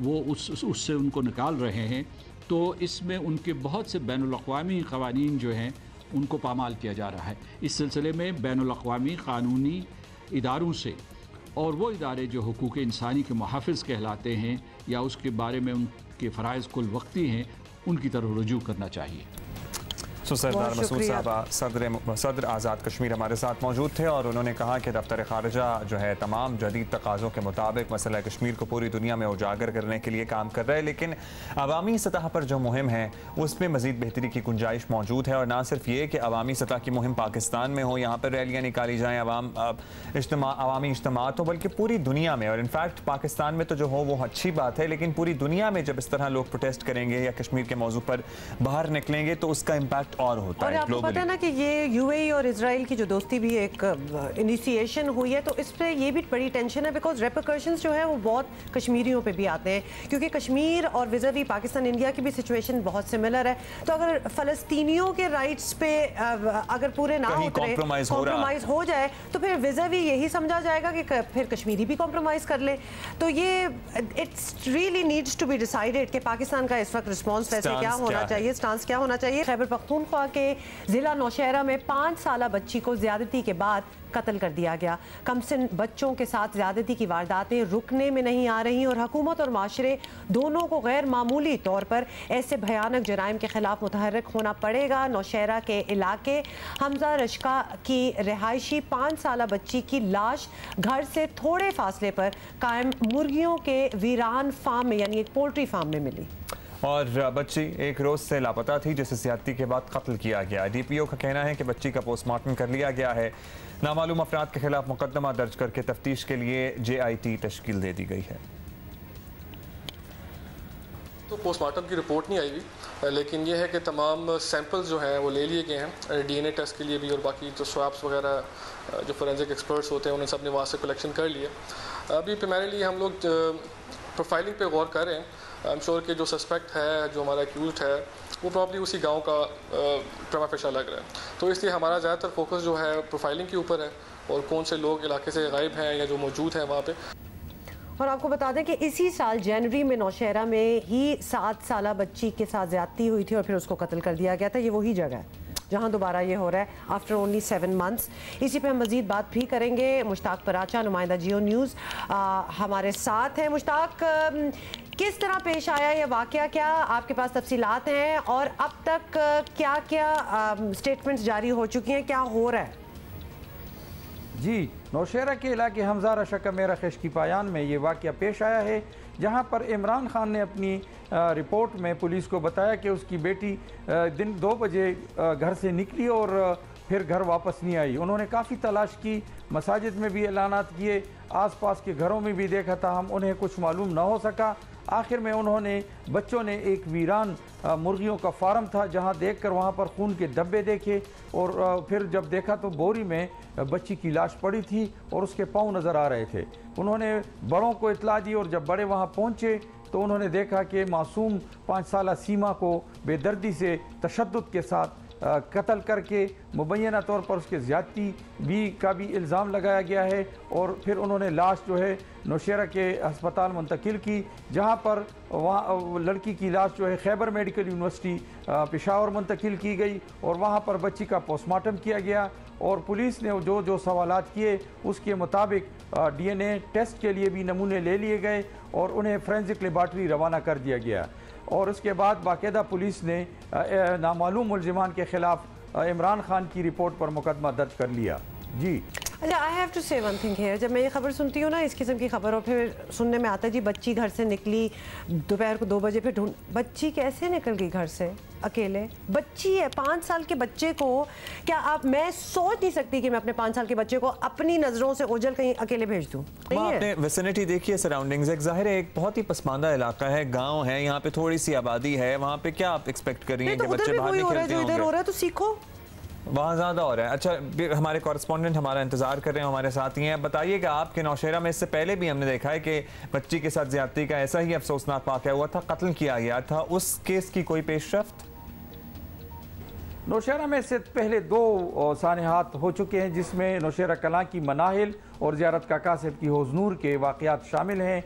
वो उससे उनको निकाल रहे हैं। तो इसमें उनके बहुत से बैनुल-अक़वामी क़वानीन जो हैं उनको पामाल किया जा रहा है। इस सिलसिले में बैनुल-अक़वामी क़ानूनी इदारों से, और वो इदारे जो हुकूक इंसानी के मुहाफ़िज़ कहलाते हैं या उसके बारे में उनके फ़राइज़ कुल वक्ती हैं, उनकी तरफ रुजू करना चाहिए। सरदार मसूद साहब सदर आज़ाद कश्मीर हमारे साथ मौजूद थे और उन्होंने कहा कि दफ्तर ख़ारिजा जो है तमाम जदीद तकाज़ों के मुताबिक मसला कश्मीर को पूरी दुनिया में उजागर करने के लिए काम कर रहा है, लेकिन अवामी सतह पर जो मुहिम है उसमें मज़ीद बेहतरी की गुंजाइश मौजूद है। और ना सिर्फ ये कि अवामी सतह की मुहिम पाकिस्तान में हो, यहाँ पर रैलियाँ निकाली जाएँ, अवामी इज्तिमात हो, बल्कि पूरी दुनिया में। और इनफैक्ट पाकिस्तान में तो जो हो वो अच्छी बात है, लेकिन पूरी दुनिया में जब इस तरह लोग प्रोटेस्ट करेंगे या कश्मीर के मौजू पर बाहर निकलेंगे तो उसका इम्पैक्ट और होता है। आपको पता है ना कि ये यूएई और इजराइल की जो दोस्ती भी एक इनिशिएशन हुई है, तो इस पर ये भी बड़ी टेंशन है, बिकॉज रेपरकशंस जो है वो बहुत कश्मीरियों पे भी आते हैं, क्योंकि कश्मीर और विज़ावी पाकिस्तान इंडिया की भी सिचुएशन बहुत सिमिलर है। तो अगर फ़लस्तीनियों के राइट्स पे अगर पूरे ना उतरे, कॉम्प्रोमाइज़ हो जाए, तो फिर विज़ावी यही समझा जाएगा कि फिर कश्मीरी भी कॉम्प्रोमाइज़ कर ले। तो ये it's really needs to be decided कि पाकिस्तान का इस वक्त रिस्पॉन्स वैसे क्या होना चाहिए, स्टांस क्या होना चाहिए। खैबर पख्तूनख्वा के जिला नौशहरा में 5 साला बच्ची को ज्यादती के बाद कत्ल कर दिया गया। कमसिन बच्चों के साथ ज्यादती की वारदातें रुकने में नहीं आ रही और हुकूमत और माशरे दोनों को गैर मामूली तौर पर ऐसे भयानक जराइम के खिलाफ मुतहर्रिक होना पड़ेगा। नौशहरा के इलाके हमजा रश्का की रिहायशी 5 साला बच्ची की लाश घर से थोड़े फासले पर कायम मुर्गियों के वीरान फार्म में, यानी एक पोल्ट्री फार्म में मिली। और बच्ची एक रोज़ से लापता थी, जिसे ज़्यादती के बाद कत्ल किया गया। DPO का कहना है कि बच्ची का पोस्टमार्टम कर लिया गया है। नामालूम अफराद के खिलाफ मुकदमा दर्ज करके तफ्तीश के लिए JIT तश्कील दे दी गई है। तो पोस्टमार्टम की रिपोर्ट नहीं आई हुई, लेकिन यह है कि तमाम सैंपल्स जो हैं वो ले लिए गए हैं DNA टेस्ट के लिए भी, और बाकी जो स्वाब्स वगैरह जो फोरेंसिक एक्सपर्ट्स होते हैं उन्हें सब ने वहाँ से कलेक्शन कर लिया। अभी प्राइमरीली हम लोग प्रोफाइलिंग पे गौर कर रहे हैं। आई एम श्योर कि जो सस्पेक्ट है, जो हमारा एक्यूज्ड है, वो प्रॉब्ली उसी गांव का प्रमा पेशा लग रहा है। तो इसलिए हमारा ज़्यादातर फोकस जो है प्रोफाइलिंग के ऊपर है, और कौन से लोग इलाके से गायब हैं या जो मौजूद हैं वहाँ पे। और आपको बता दें कि इसी साल जनवरी में नौशहरा में ही 7 साला बच्ची के साथ ज्यादती हुई थी और फिर उसको कत्ल कर दिया गया था। ये वही जगह है जहां दोबारा ये हो रहा है आफ्टर ओनली 7 मंथ्स। इसी पे हम मजीद बात भी करेंगे। मुश्ताक पराचा, नुमाइंदा जियो न्यूज़, हमारे साथ हैं। मुश्ताक, किस तरह पेश आया ये वाकया, क्या आपके पास तफसीलात हैं, और अब तक क्या क्या स्टेटमेंट्स जारी हो चुकी हैं, क्या हो रहा है? जी, नौशहरा के इलाके हमजा रश्का मेरा खश की पायान में ये वाकया पेश आया है, जहां पर इमरान खान ने अपनी रिपोर्ट में पुलिस को बताया कि उसकी बेटी दिन 2 बजे घर से निकली और फिर घर वापस नहीं आई। उन्होंने काफ़ी तलाश की, मसाजिद में भी ऐलानात किए, आसपास के घरों में भी देखा था, हम उन्हें कुछ मालूम ना हो सका। आखिर में उन्होंने बच्चों ने एक वीरान मुर्गियों का फार्म था जहां देखकर वहां पर खून के धब्बे देखे, और फिर जब देखा तो बोरी में बच्ची की लाश पड़ी थी और उसके पाँव नज़र आ रहे थे। उन्होंने बड़ों को इत्तला दी और जब बड़े वहां पहुंचे तो उन्होंने देखा कि मासूम 5 साला सीमा को बेदर्दी से तशद्दुद के साथ कत्ल करके मुबैना तौर पर उसके ज़्यादती का भी इल्ज़ाम लगाया गया है। और फिर उन्होंने लाश जो है नौशहरा के अस्पताल मुंतकिल की, जहां पर वहाँ लड़की की लाश जो है खैबर मेडिकल यूनिवर्सिटी पेशावर मुंतकिल की गई और वहाँ पर बच्ची का पोस्टमार्टम किया गया। और पुलिस ने जो सवालात किए उसके मुताबिक DNA टेस्ट के लिए भी नमूने ले लिए गए और उन्हें फोरेंसिक लेबॉर्ट्री रवाना कर दिया गया। और उसके बाद बाकायदा पुलिस ने नामालूम मुलजिमान के खिलाफ इमरान खान की रिपोर्ट पर मुकदमा दर्ज कर लिया। जी अच्छा, आई हैव टू से वन थिंग हियर, जब मैं ये खबर सुनती हूँ ना, इस किस्म की खबर, और फिर सुनने में आता है जी बच्ची घर से निकली दोपहर को 2 बजे, फिर ढूंढ, बच्ची कैसे निकल गई घर से अकेले? बच्ची है, 5 साल के बच्चे को क्या आप, मैं सोच नहीं सकती कि मैं अपने 5 साल के बच्चे को अपनी नज़रों से ओझल कहीं अकेले भेज दूँ। आपने विसिनिटी देखिए, सराउंडिंग्स, एक जाहिर है एक बहुत ही पसमानदा इलाका है, गाँव है, यहाँ पे थोड़ी सी आबादी है, वहाँ पे क्या आप एक्सपेक्ट कर रही हैं कि बच्चे बाहर नहीं खेलते होंगे? इधर हो रहा है तो सीखो, वहाँ ज़्यादा हो रहा है। अच्छा, हमारे कॉरेस्पॉन्डेंट हमारा इंतजार कर रहे हैं, हमारे साथ ही हैं। बताइएगा, आपके नौशेरा में इससे पहले भी हमने देखा है कि बच्ची के साथ ज्यादती का ऐसा ही अफसोसनाक वाक़या हुआ था, कत्ल किया गया था, उस केस की कोई पेशरफ्त? नौशेरा में इससे पहले 2 सानहात हो चुके हैं, जिसमें नौशेरा कलां की मनाहिल और ज़ियारत काका साहब की हौजनूर के वाक़यात शामिल हैं।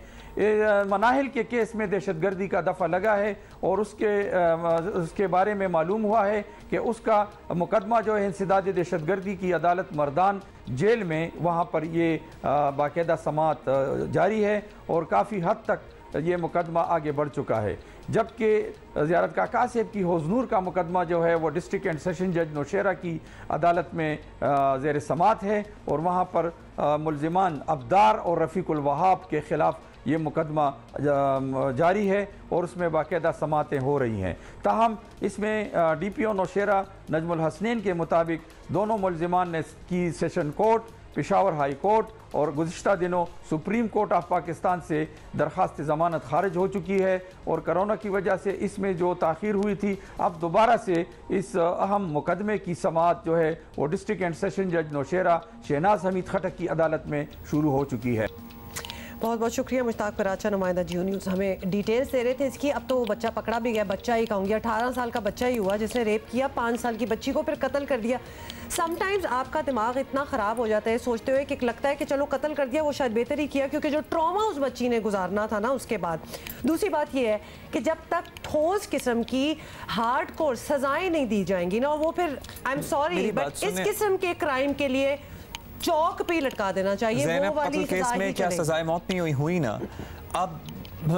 मनाहिल के केस में दहशतगर्दी का दफ़ा लगा है और उसके बारे में मालूम हुआ है कि उसका मुकदमा जो है इंसदाद दहशतगर्दी की अदालत मर्दान जेल में, वहाँ पर ये बाकायदा समाअत जारी है और काफ़ी हद तक ये मुकदमा आगे बढ़ चुका है। जबकि ज़ियारत काका साहब की हौजनूर का मुकदमा जो है वो डिस्ट्रिक्ट एंड सेशन जज नौशेरा की अदालत में ज़ेर समाअत है और वहाँ पर मुल्ज़िमान अब्दार और रफ़ीकुल वहाब के ख़िलाफ़ ये मुकदमा जारी है और उसमें बाकायदा समाअतें हो रही हैं। ताहम इसमें DPO नौशेरा नजमुल हसनैन के मुताबिक दोनों मुल्ज़िमान ने की session court, Peshawar high court और गुज़िश्ता दिनों सुप्रीम कोर्ट ऑफ पाकिस्तान से दरख्वास्त ज़मानत खारिज हो चुकी है और कोरोना की वजह से इसमें जो ताख़ीर हुई थी, अब दोबारा से इस अहम मुकदमे की समाअत जो है वो डिस्ट्रिक्ट एंड सेशन जज नौशेरा शहनाज हमीद खटक की अदालत में शुरू हो चुकी है। बहुत बहुत शुक्रिया मुश्ताक कराचा, नुमाइंदा जियो न्यूज़, हमें डिटेल्स दे रहे थे इसकी। अब तो वो बच्चा पकड़ा भी गया, बच्चा ही कहूँगी, 18 साल का बच्चा ही हुआ जिसने रेप किया 5 साल की बच्ची को, फिर कत्ल कर दिया। समटाइम्स आपका दिमाग इतना ख़राब हो जाता है सोचते हुए कि लगता है कि चलो कत्ल कर दिया, वो शायद बेहतर ही किया, क्योंकि जो ट्रॉमा उस बच्ची ने गुजारना था ना उसके बाद। दूसरी बात यह है कि जब तक ठोस किस्म की हार्डकोर सजाएं नहीं दी जाएंगी ना, वो फिर आई एम सॉरी बट इस किस्म के क्राइम के लिए चौक पे लटका देना चाहिए। वो वाली केस में क्या सजाए मौत नहीं हुई ना? अब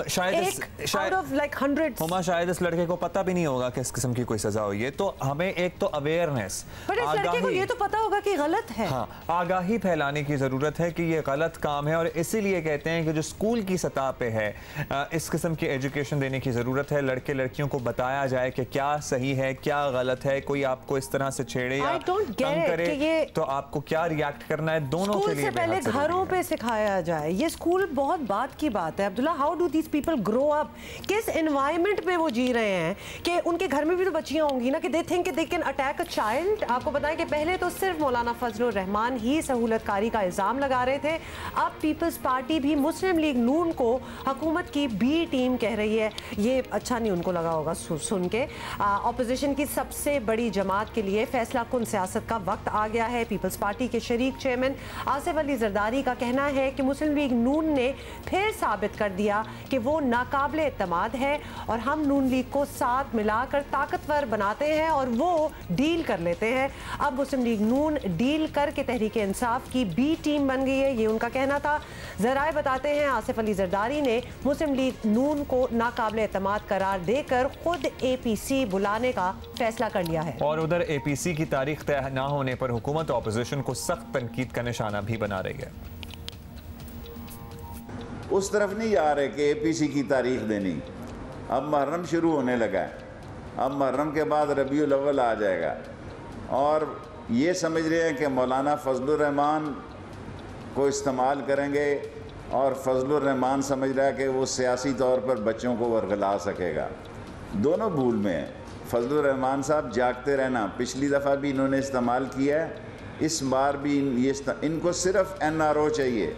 शायद शायद इस लड़के को पता भी नहीं होगा कि इस किस्म की कोई सजा हुई है, तो हमें एक तो अवेयरनेस, बट इस लड़के को ये तो पता होगा कि गलत है। हाँ, आगाही फैलाने की जरूरत है कि ये गलत काम है और इसीलिए कहते हैं कि जो स्कूल की सतह पे है इस किस्म की एजुकेशन देने की जरूरत है। लड़के लड़कियों को बताया जाए कि क्या सही है क्या गलत है, कोई आपको इस तरह से छेड़े या तंग करे तो आपको क्या रिएक्ट करना है, दोनों के लिए पहले घरों पे सिखाया जाए। ये स्कूल बहुत बात की बात है Abdullah, how do these people grow up, किस एनवायरनमेंट में वो जी रहे हैं कि उनके घर में भी तो बच्चियां होंगी ना कि they think they can attack a child। आपको बताएं कि पहले तो सिर्फ मौलाना फजलुर रहमान ही सहूलतकारी का इल्ज़ाम लगा रहे थे, अब पीपल्स पार्टी भी मुस्लिम लीग नून को हुकूमत की बी टीम कह रही है। ये अच्छा नहीं उनको लगा होगा सुन के। ऑपोजिशन की सबसे बड़ी जमात के लिए फैसला कुन सियासत का वक्त आ गया है। पीपल्स पार्टी के शरीक चेयरमैन आसिफ अली जरदारी का कहना है कि मुस्लिम लीग नून ने फिर साबित कर दिया कि वो नाकाबिले एतमाद है और हम नून लीग को साथ मिलाकर ताकतवर बनाते हैं और वो डील कर लेते हैं। अब मुस्लिम लीग नून डील करके तहरीक इंसाफ की बी टीम बन गई है, ये उनका कहना था। जराए बताते हैं आसिफ अली जरदारी ने मुस्लिम लीग नून को नाकाबिले एतमाद करार देकर खुद APC बुलाने का फैसला कर लिया है। और उधर APC की तारीख तय न होने पर हुकूमत ऑपोजिशन को सख्त तनकीद का निशाना भी बना रही है। उस तरफ नहीं जा रहे कि APC की तारीख देनी। अब मुहर्रम शुरू होने लगा है, अब मुहर्रम के बाद रबीउल अव्वल आ जाएगा और ये समझ रहे हैं कि मौलाना फजलुर रहमान को इस्तेमाल करेंगे और फजलुर रहमान समझ रहा है कि वो सियासी तौर पर बच्चों को वरगला सकेगा। दोनों भूल में है। फजलुर रहमान साहब जागते रहना, पिछली दफ़ा भी इन्होंने इस्तेमाल किया है, इस बार भी इनको सिर्फ NRO चाहिए।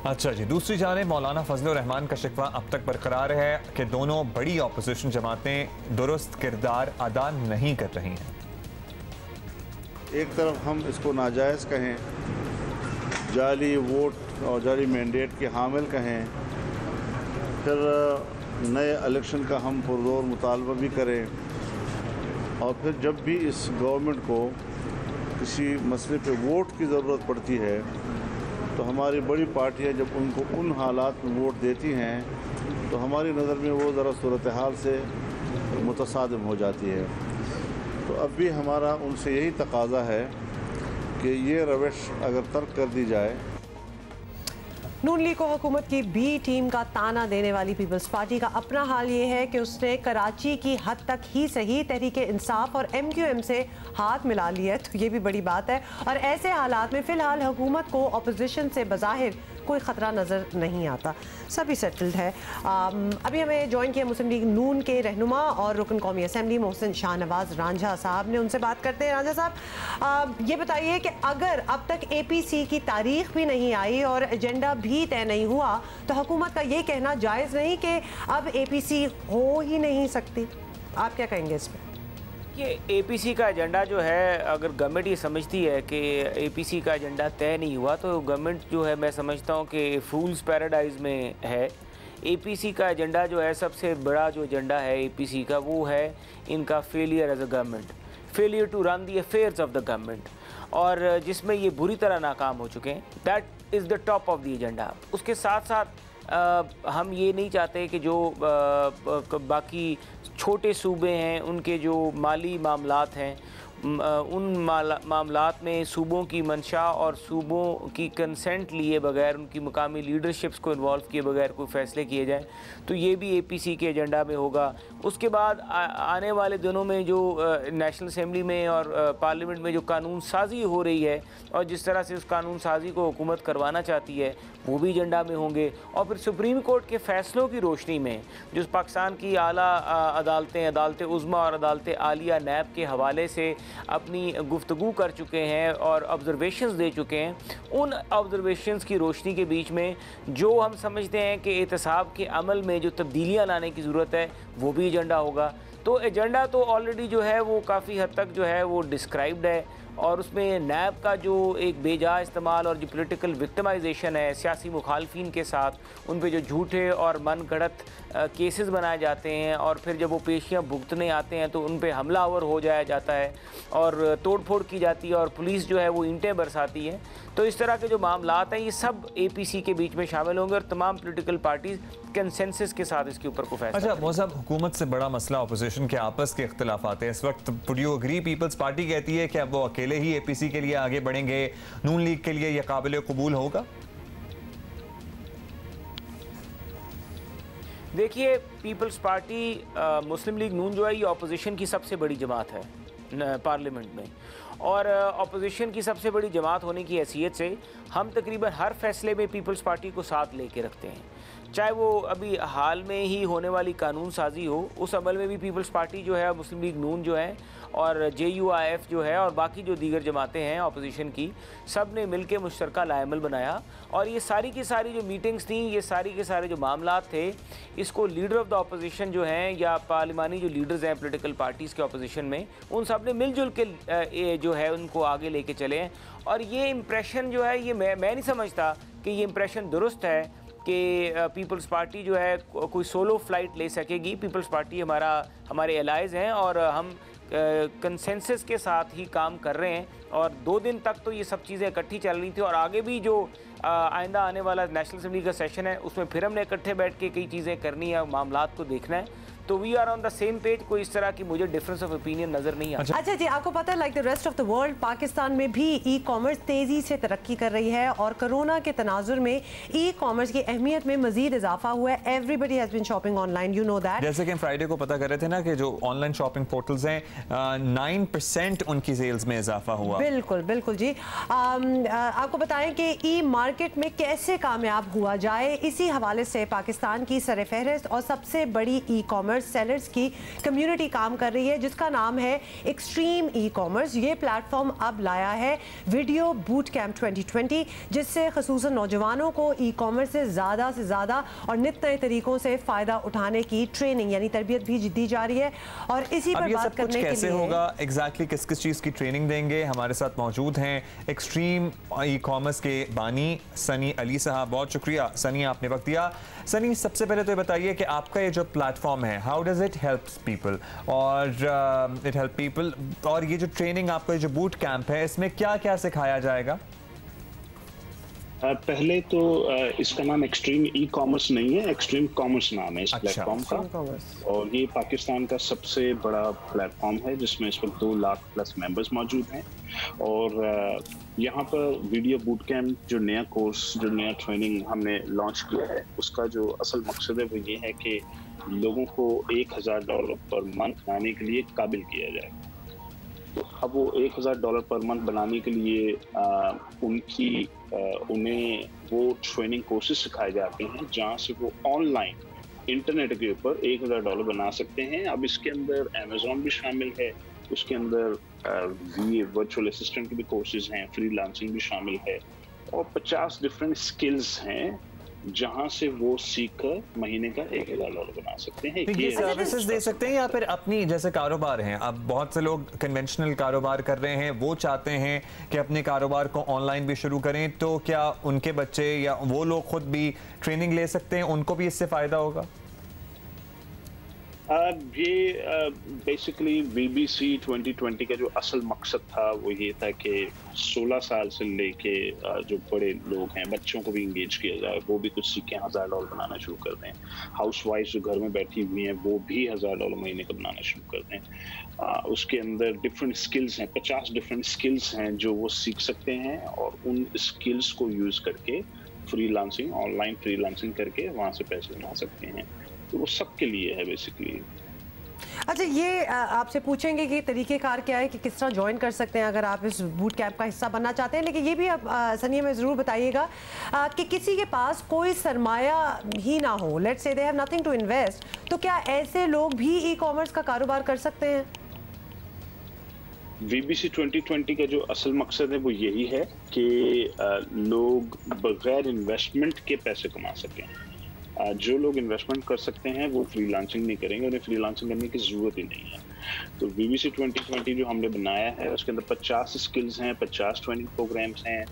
अच्छा जी, दूसरी जानिब मौलाना फजलुर रहमान का शिकवा अब तक बरकरार है कि दोनों बड़ी अपोजिशन जमातें दुरुस्त किरदार अदा नहीं कर रही हैं। एक तरफ हम इसको नाजायज़ कहें, जाली वोट और जाली मैंडेट के हामिल कहें, फिर नए इलेक्शन का हम पुरजोर मुतालबा भी करें और फिर जब भी इस गवर्नमेंट को किसी मसले पे वोट की ज़रूरत पड़ती है तो हमारी बड़ी पार्टियां जब उनको उन हालात में वोट देती हैं तो हमारी नज़र में वो ज़रा सूरत हाल से मुतसादिम हो जाती है। तो अब भी हमारा उनसे यही तकाजा है कि ये रविश अगर तर्क कर दी जाए। नून लीग को हुकूमत की बी टीम का ताना देने वाली पीपल्स पार्टी का अपना हाल ये है कि उसने कराची की हद तक ही सही तहरीक इंसाफ और MQM से हाथ मिला लिया, तो ये भी बड़ी बात है। और ऐसे हालात में फ़िलहाल हुकूमत को अपोजिशन से बज़ाहिर कोई ख़तरा नज़र नहीं आता, सभी सेटल्ड है। अभी हमें ज्वाइन किया मुस्लिम लीग नून के रहनुमा और रुकन कौमी असम्बली मोहसिन शाहनवाज रांझा साहब ने, उनसे बात करते हैं। रांझा साहब, ये बताइए कि अगर अब तक APC की तारीख भी नहीं आई और एजेंडा भी तय नहीं हुआ तो हुकूमत का ये कहना जायज़ नहीं कि अब APC हो ही नहीं सकती, आप क्या कहेंगे इस पर? ये APC का एजेंडा जो है, अगर गवर्नमेंट ये समझती है कि APC का एजेंडा तय नहीं हुआ तो गवर्नमेंट जो है, मैं समझता हूँ कि फूल्स पैराडाइज में है। APC का एजेंडा जो है, सबसे बड़ा जो एजेंडा है APC का, वो है इनका failure as a government, failure to run the affairs of the government, और जिसमें ये बुरी तरह नाकाम हो चुके हैं। That is the top of the agenda. उसके साथ साथ हम ये नहीं चाहते कि जो बाकी छोटे सूबे हैं उनके जो माली मामलात हैं, उन मामलात में सूबों की मंशा और सूबों की कंसेंट लिए बगैर, उनकी मुकामी लीडरशिप्स को इन्वॉल्व किए बगैर कोई फ़ैसले किए जाएं, तो ये भी APC के एजेंडा में होगा। उसके बाद आने वाले दिनों में जो नेशनल असम्बली में और पार्लियामेंट में जो कानून साजी हो रही है और जिस तरह से उस कानून साजी को हुकूमत करवाना चाहती है, वो भी एजेंडा में होंगे। और फिर सुप्रीम कोर्ट के फ़ैसलों की रोशनी में जो पाकिस्तान की आला अदालतें, अदालत उज़्मा और अदालत आलिया नैब के हवाले से अपनी गुफ्तगू कर चुके हैं और ऑब्जर्वेशंस दे चुके हैं, उन ऑब्जर्वेशंस की रोशनी के बीच में जो हम समझते हैं कि एहतसाब के अमल में जो तब्दीलियाँ लाने की ज़रूरत है, वो भी एजेंडा होगा। तो एजेंडा तो ऑलरेडी जो है वो काफ़ी हद तक जो है वो डिस्क्राइब्ड है, और उसमें नैब का जो एक बेजा इस्तेमाल और जो पॉलिटिकल विक्टिमाइजेशन है सियासी मुखालफिन के साथ, उन पे जो झूठे और मन गढ़ंत केसेस बनाए जाते हैं और फिर जब वो पेशियाँ भुगतने आते हैं तो उन पे हमलावर हो जाया जाता है और तोड़ फोड़ की जाती है और पुलिस जो है वो ईंटें बरसाती है। तो इस तरह के जो मामलात हैं ये सब APC के बीच में शामिल होंगे और तमाम पॉलिटिकल पार्टीज कंसेंसस के साथ इसके ऊपर को फैसला। अच्छा मोहसिन, हुकूमत से बड़ा मसला अपोजिशन के आपस के इख्तिलाफात हैं इस वक्त। Would you agree, Peoples Party कहती है कि अब वो अकेले ही APC के लिए आगे बढ़ेंगे, नून लीग के लिए यह काबिल कबूल होगा? देखिए, पीपल्स पार्टी मुस्लिम लीग नून जो है ये अपोजिशन की सबसे बड़ी जमात है पार्लियामेंट में, और अपोजिशन की सबसे बड़ी जमात होने की हैसियत से हम तकरीबन हर फैसले में पीपल्स पार्टी को साथ लेके रखते हैं। चाहे वो अभी हाल में ही होने वाली कानून साजी हो, उस अमल में भी पीपल्स पार्टी जो है, मुस्लिम लीग नून जो है और JUIF जो है और बाकी जो दीगर जमातें हैं अपोजिशन की, सब ने मिल के मुश्तरका लाएमल बनाया। और ये सारी की सारी जो मीटिंग्स थी, ये सारी के सारे जो मामलात थे, इसको लीडर ऑफ द अपोजिशन जो हैं या पार्लिमानी जो लीडर्स हैं पॉलिटिकल पार्टीज़ के अपोजिशन में, उन सब ने मिलजुल के जो है उनको आगे लेके चले हैं। और ये इम्प्रेशन जो है, ये मैं नहीं समझता कि ये इम्प्रेशन दुरुस्त है कि पीपल्स पार्टी जो है कोई सोलो फ्लाइट ले सकेगी। पीपल्स पार्टी हमारे एलाइज हैं और हम कंसेंसस के साथ ही काम कर रहे हैं। और 2 दिन तक तो ये सब चीज़ें इकट्ठी चल रही थी और आगे भी जो आइंदा आने वाला नेशनल असम्बली का सेशन है उसमें फिर हमने इकट्ठे बैठ के कई चीज़ें करनी है, मामलात को देखना है। तो we are on the same page, कोई इस तरह की मुझे डिफरेंस ऑफ ओपिनियन नजर नहीं आता। अच्छा जी, आपको पता है like the rest of the world Pakistan में भी ई-कॉमर्स तेजी से तरक्की कर रही है और कोरोना के तनाजुर में ई-कॉमर्स की अहमियत में मजीद इजाफा हुआ है। Everybody has been shopping online, you know that. जैसे कि हम फ्राइडे को पता कर रहे थे ना कि जो ऑनलाइन शॉपिंग पोर्टल्स हैं 9% उनकी सेल्स में इजाफा हुआ। बिल्कुल बिल्कुल जी। आपको बताएं कि ई मार्केट में कैसे कामयाब हुआ जाए, इसी हवाले से पाकिस्तान की सरफहरिस्त और सबसे बड़ी ई कॉमर्स सेलर्स की कम्युनिटी काम कर रही है जिसका नाम है एक्सट्रीम ई कॉमर्स। ये प्लेटफॉर्म अब लाया है वीडियो बूट कैंप 2020, जिससे खसूसन नौजवानों को ई कॉमर्स से ज़्यादा और नित नए तरीकों से फ़ायदा उठाने की ट्रेनिंग यानी तरबियत भी दी जा रही है। और इसी पर बात करने के लिए कैसे होगा, एग्जैक्टली किस किस चीज़ की ट्रेनिंग देंगे, हमारे साथ मौजूद हैं एक्सट्रीम ई कॉमर्स के बानी सनी अली साहब। बहुत शुक्रिया सनी, आपने वक्त दिया। सनी, सबसे पहले तो ये बताइए कि आपका ये जो प्लेटफॉर्म है, how does it help people और इट हेल्प पीपल, और ये जो ट्रेनिंग आपका जो बूट कैंप है इसमें क्या क्या सिखाया जाएगा? पहले तो इसका नाम एक्सट्रीम ई कॉमर्स नहीं है, एक्सट्रीम कॉमर्स नाम है इस प्लेटफॉर्म का। और ये पाकिस्तान का सबसे बड़ा प्लेटफॉर्म है जिसमें इस वक्त 2 लाख प्लस मेंबर्स मौजूद हैं। और यहाँ पर वीडियो बूट कैंप जो नया कोर्स, जो नया ट्रेनिंग हमने लॉन्च किया है, उसका जो असल मकसद है वो ये है कि लोगों को $1000 पर मंथ बनाने के लिए काबिल किया जाए। तो अब वो $1000 पर मंथ बनाने के लिए उन्हें वो ट्रेनिंग कोर्सेज सिखाए जाते हैं जहाँ से वो ऑनलाइन इंटरनेट के ऊपर $1000 बना सकते हैं। अब इसके अंदर अमेज़ॉन भी शामिल है, उसके अंदर वर्चुअल असिस्टेंट के भी कोर्सेज हैं, फ्रीलांसिंग भी शामिल है और 50 डिफरेंट स्किल्स हैं जहां से वो सीखकर महीने का $1000 बना सकते हैं। ये सर्विसेज दे सकते हैं या फिर अपनी जैसे कारोबार हैं, अब बहुत से लोग कन्वेंशनल कारोबार कर रहे हैं, वो चाहते हैं कि अपने कारोबार को ऑनलाइन भी शुरू करें, तो क्या उनके बच्चे या वो लोग खुद भी ट्रेनिंग ले सकते हैं, उनको भी इससे फ़ायदा होगा? ये बेसिकली VBC 2020 का जो असल मकसद था वो ये था कि 16 साल से लेके जो बड़े लोग हैं, बच्चों को भी इंगेज किया जाए, वो भी कुछ सीखें, $1000 बनाना शुरू कर दें। हाउसवाइफ जो घर में बैठी हुई हैं वो भी $1000 महीने का बनाना शुरू कर दें। उसके अंदर डिफरेंट स्किल्स हैं, 50 डिफरेंट स्किल्स हैं जो वो सीख सकते हैं और उन स्किल्स को यूज़ करके फ्रीलांसिंग, ऑनलाइन फ्रीलांसिंग करके वहाँ से पैसे बना सकते हैं। तो वो सबके लिए है बेसिकली। अच्छा, ये आपसे पूछेंगे कि तरीक़ेकार क्या है कि किस तरह ज्वाइन कर सकते हैं अगर आप इस बूट कैंप का हिस्सा बनना चाहते हैं, लेकिन ये भी आप सनिया में ज़रूर बताइएगा कि किसी के पास कोई सरमाया ही ना हो, let's say they have nothing to invest, तो क्या ऐसे लोग भी ई-कॉमर्स का कारोबार कर सकते हैं? VBC 2020 का जो असल मकसद है वो यही है कि लोग बगैर इन्वेस्टमेंट के पैसे कमा सकें। जो लोग इन्वेस्टमेंट कर सकते हैं वो फ्रीलांसिंग नहीं करेंगे, उन्हें फ्रीलांसिंग करने की ज़रूरत ही नहीं है। तो VBC 2020 जो हमने बनाया है उसके अंदर 50 स्किल्स हैं, 50 ट्रेनिंग प्रोग्राम्स हैं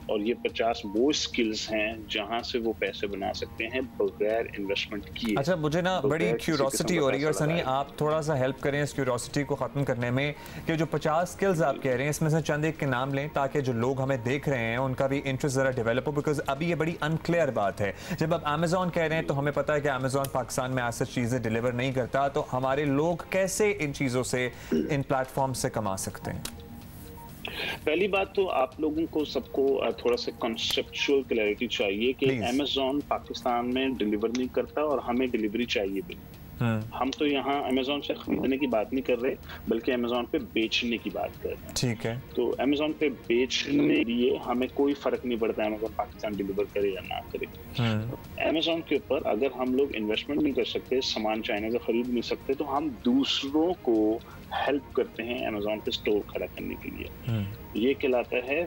और ये 50 वो स्किल्स हैं जहां से वो पैसे बना सकते हैं बगैर इन्वेस्टमेंट किए। अच्छा, मुझे ना बड़ी क्यूरोसिटी हो रही है और सनी आप थोड़ा सा हेल्प करें इस क्यूरोसिटी को ख़त्म करने में कि जो 50 स्किल्स आप कह रहे हैं इसमें से चंद एक के नाम लें ताकि जो लोग हमें देख रहे हैं उनका भी इंटरेस्ट ज़रा डेवलप हो, बिकॉज अभी ये बड़ी अनक्लियर बात है। जब आप अमेज़ॉन कह रहे हैं तो हमें पता है कि अमेज़ॉन पाकिस्तान में ऐसी चीज़ें डिलीवर नहीं करता, तो हमारे लोग कैसे इन चीज़ों से, इन प्लेटफॉर्म से कमा सकते हैं? पहली बात तो आप लोगों को सबको थोड़ा सा कॉन्सेप्चुअल क्लैरिटी चाहिए कि अमेज़ॉन पाकिस्तान में डिलीवर नहीं करता और हमें डिलीवरी चाहिए भी। हम तो यहाँ अमेज़ॉन से खरीदने की बात नहीं कर रहे बल्कि अमेज़ॉन पे बेचने की बात कर रहे हैं। ठीक है। तो अमेज़ॉन पे बेचने के लिए हमें कोई फर्क नहीं पड़ता अमेज़ॉन पाकिस्तान डिलीवर करे या ना करे। अमेज़ॉन के ऊपर अगर हम लोग इन्वेस्टमेंट नहीं कर सकते, सामान चाइना से खरीद नहीं सकते, तो हम दूसरों को हेल्प करते हैं अमेज़ॉन पे स्टोर खड़ा करने के लिए। ये कहलाता है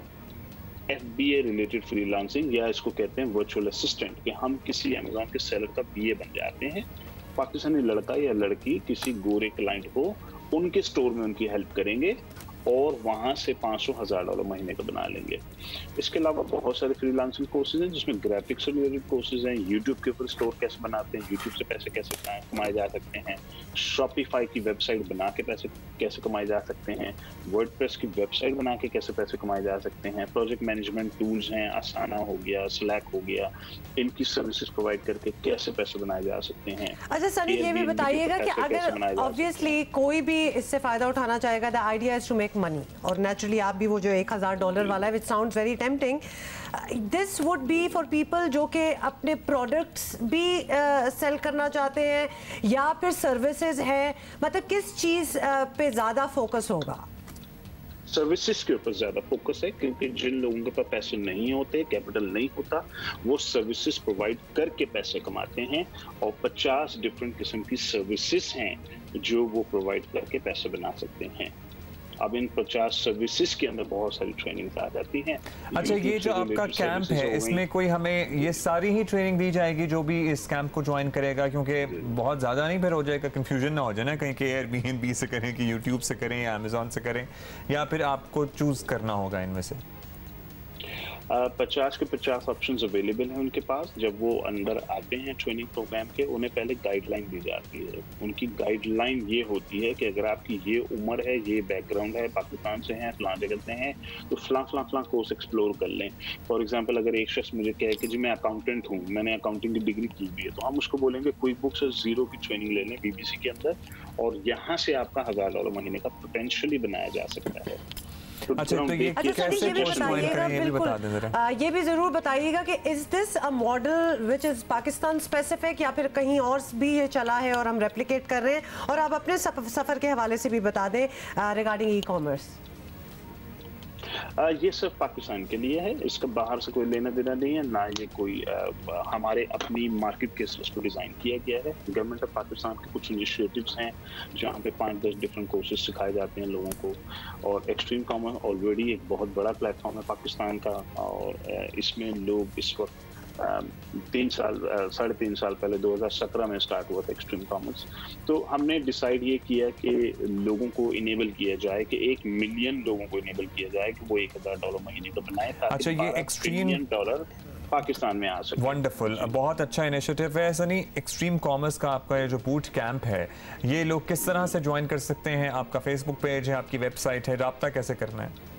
FBA रिलेटेड फ्रीलांसिंग, या इसको कहते हैं वर्चुअल असिस्टेंट, कि हम किसी अमेज़ॉन के सेलर का BA बन जाते हैं। पाकिस्तानी लड़का या लड़की किसी गोरे क्लाइंट को उनके स्टोर में उनकी हेल्प करेंगे और वहाँ से $500,000 महीने का बना लेंगे। इसके अलावा बहुत सारे फ्रीलांसिंग कोर्सेज हैं जिसमें ग्राफिक्स से रिलेटेड कोर्सेज हैं, यूट्यूब के ऊपर स्टोर कैसे बनाते हैं, यूट्यूब से पैसे कैसे कमाए जा सकते हैं, शॉपिफाई की वेबसाइट बना के पैसे कैसे कमाए जा सकते हैं, वर्डप्रेस की वेबसाइट बना के कैसे पैसे कमाए जा सकते हैं, प्रोजेक्ट मैनेजमेंट टूल्स हैं, आसाना हो गया, स्लैक हो गया, इनकी सर्विसेज प्रोवाइड करके कैसे पैसे बनाए जा सकते हैं। अच्छा सनी, ये भी बताइएगा कि अगर ऑब्वियसली कोई भी इससे फ़ायदा उठाना चाहेगा, the idea is to make money, और नेचुरली आप भी वो जो $1000 वाला है which sounds very tempting, this would be for people जो कि अपने प्रोडक्ट्स भी सेल करना चाहते हैं या फिर सर्विसेज है, मतलब किस चीज़ पे ज़्यादा फोकस होगा? सर्विसेज के ऊपर ज्यादा फोकस है क्योंकि जिन लोगों के पास पैसे नहीं होते, कैपिटल नहीं होता, वो सर्विसेज प्रोवाइड करके पैसे कमाते हैं और 50 डिफरेंट किस्म की सर्विसेज हैं जो वो प्रोवाइड करके पैसे बना सकते हैं। अब इन 50 सर्विसेज के अंदर बहुत सारी ट्रेनिंग आ जाती हैं। अच्छा, ये जो आपका कैंप है इसमें कोई हमें ये सारी ही ट्रेनिंग दी जाएगी जो भी इस कैंप को ज्वाइन करेगा? क्योंकि बहुत ज़्यादा नहीं फिर हो जाएगा, कंफ्यूजन ना हो जाए ना कहीं कि Airbnb से करें कि यूट्यूब से करें या अमेज़ॉन से करें, या फिर आपको चूज़ करना होगा इनमें से? 50 के 50 ऑप्शंस अवेलेबल हैं उनके पास। जब वो अंदर आते हैं ट्रेनिंग प्रोग्राम के, उन्हें पहले गाइडलाइन दी जाती है। उनकी गाइडलाइन ये होती है कि अगर आपकी ये उम्र है, ये बैकग्राउंड है, पाकिस्तान से हैं, फलां जगह से हैं, तो फलां कोर्स एक्सप्लोर कर लें। फॉर एग्जांपल अगर एक शख्स मुझे कहे कि जी मैं अकाउंटेंट हूँ, मैंने अकाउंटिंग की डिग्री की हुई है, तो हम उसको बोलेंगे क्विक बुक्स से 0 की ट्रेनिंग ले लें VBC के अंदर, और यहाँ से आपका $1000 महीने का पोटेंशियली बनाया जा सकता है। अच्छा, तो ये कैसे पोस्ट ज्वाइन करें ये भी बता दें जरा। ये भी जरूर बताइएगा कि is this a model which is Pakistan specific या फिर कहीं और भी ये चला है और हम रेप्लिकेट कर रहे हैं, और आप अपने सफर के हवाले से भी बता दें रिगार्डिंग ई कॉमर्स। ये सिर्फ पाकिस्तान के लिए है, इसका बाहर से कोई लेना देना नहीं है, ना ये कोई हमारे अपनी मार्केट के हिसाब से डिज़ाइन किया गया है। गवर्नमेंट ऑफ पाकिस्तान के कुछ इनिशिएटिव्स हैं जहाँ पे 5-10 डिफरेंट कोर्सेज सिखाए जाते हैं लोगों को, और एक्सट्रीम कॉमर्स ऑलरेडी एक बहुत बड़ा प्लेटफॉर्म है पाकिस्तान का, और इसमें लोग इस वक्त 3.5 साल पहले 2017 में स्टार्ट हुआ था एक्सट्रीम कॉमर्स। तो हमने डिसाइड ये किया कि लोगों को इनेबल किया जाए, कि 1 मिलियन लोगों को इनेबल किया जाए कि वो $1000 महीने का बनाए, ताकि ये एक्सट्रीम $1 पाकिस्तान में आ सके। वंडरफुल, बहुत अच्छा इनिशिएटिव है। सनी, एक्सट्रीम कॉमर्स का आपका ये जो बूट कैंप है, ये लोग किस तरह से ज्वाइन कर सकते हैं? आपका फेसबुक पेज है, आपकी वेबसाइट है, राब्ता कैसे करना है?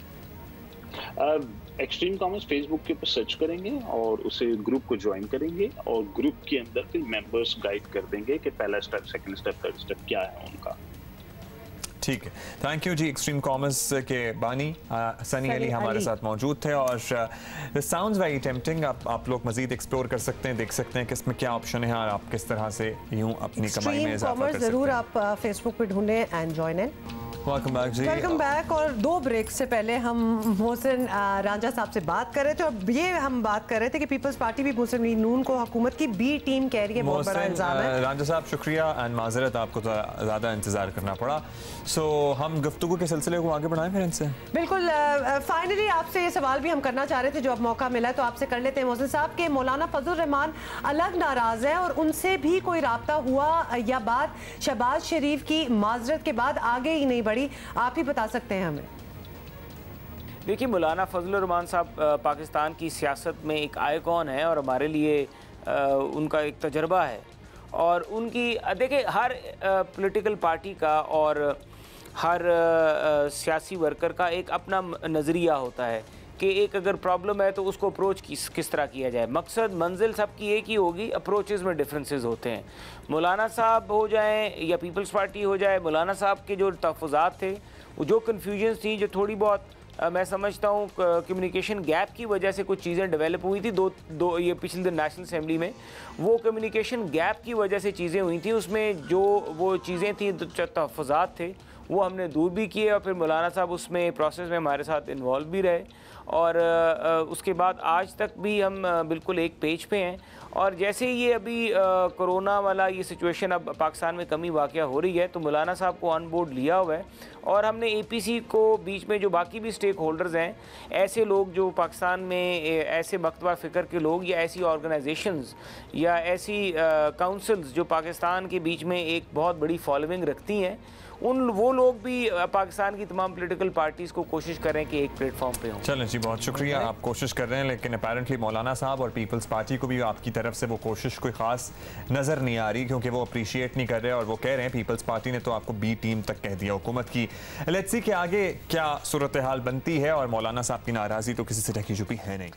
एक्सट्रीम कॉमर्स फेसबुक के ऊपर सर्च करेंगे और उसे ग्रुप को ज्वाइन करेंगे, और ग्रुप के अंदर फिर मेंबर्स गाइड कर देंगे कि पहला step, second step, third step क्या है उनका। ठीक है, थैंक यू जी। एक्सट्रीम कॉमर्स के बानी सनी अली हमारे साथ मौजूद थे, और साउंड्स वेरी टेम्पटिंग। आप लोग मजीद एक्सप्लोर कर सकते हैं, देख सकते हैं किसमें क्या ऑप्शन है और आप किस तरह से यूं अपनी कमाई में इजाफा कर सकते हैं। जरूर आप फेसबुक पे ढूंढें and join in. Welcome back जी। Welcome back. और 2 ब्रेक से पहले हम मोहसिन रांझा साहब से बात कर रहे थे, और ये हम बात कर रहे थे कि पीपल्स पार्टी भी मुस्लिम नून को हुकूमत की बी टीम कह रही है, बहुत बड़ा इल्जाम है। रांझा साहब शुक्रिया एंड माजरत, आपको तो ज़्यादा इंतजार करना पड़ा। सो हम गुफ्तगू के सिलसिले को आगे बढ़ाएं फिर इनसे। बिल्कुल, फाइनली आपसे ये सवाल भी हम करना चाह रहे थे, जो अब मौका मिला है तो आपसे कर लेते हैं मोहसिन साहब के मौलाना फजल रहमान अलग नाराज है, और उनसे भी कोई राब्ता हुआ या बात शहबाज शरीफ की माजरत के बाद आगे ही नहीं बढ़ी? आप ही बता सकते हैं हमें। देखिए, मौलाना फजल रहमान साहब पाकिस्तान की सियासत में एक आइकॉन है, और हमारे लिए उनका एक तजर्बा है, और उनकी देखिए हर पॉलिटिकल पार्टी का और हर सियासी वर्कर का एक अपना नज़रिया होता है कि एक अगर प्रॉब्लम है तो उसको अप्रोच किस तरह किया जाए। मकसद मंजिल सबकी एक ही होगी, अप्रोचेस में डिफरेंसेस होते हैं। मौलाना साहब हो जाएं या पीपल्स पार्टी हो जाए, मौलाना साहब के जो तहफ़्फ़ुज़ात थे, जो कन्फ्यूजन्स थी, जो थोड़ी बहुत मैं समझता हूँ कम्युनिकेशन गैप की वजह से कुछ चीज़ें डेवलप हुई थी दो ये पिछले दिन नेशनल असेंबली में, वो कम्युनिकेशन गैप की वजह से चीज़ें हुई थी। उसमें जो वो चीज़ें थी, तहफ़्फ़ुज़ात थे, वो हमने दूर भी किए, और फिर मौलाना साहब उसमें प्रोसेस में हमारे साथ इन्वॉल्व भी रहे, और उसके बाद आज तक भी हम बिल्कुल एक पेज पे हैं। और जैसे ये अभी कोरोना वाला ये सिचुएशन अब पाकिस्तान में कमी वाक़या हो रही है, तो मौलाना साहब को ऑन बोर्ड लिया हुआ है, और हमने APC को बीच में जो बाकी भी स्टेक होल्डर्स हैं, ऐसे लोग जो पाकिस्तान में ऐसे मकतबा फ़िक्र के लोग या ऐसी ऑर्गेनाइजेशंस या ऐसी काउंसिल्स जो पाकिस्तान के बीच में एक बहुत बड़ी फॉलोइंग रखती हैं, वो लोग भी पाकिस्तान की तमाम पॉलिटिकल पार्टीज़ को कोशिश करें कि एक प्लेटफॉर्म पे हों। चलें जी, बहुत शुक्रिया, आप कोशिश कर रहे हैं, लेकिन अपैरेंटली मौलाना साहब और पीपल्स पार्टी को भी आपकी तरफ से वो कोशिश कोई ख़ास नज़र नहीं आ रही, क्योंकि वो अप्रिशिएट नहीं कर रहे, और वो कह रहे हैं पीपल्स पार्टी ने तो आपको बी टीम तक कह दिया हुकूमत की। लेट्स सी कि आगे क्या सूरत हाल बनती है, और मौलाना साहब की नाराज़गी तो किसी से ढकी छुपी है नहीं।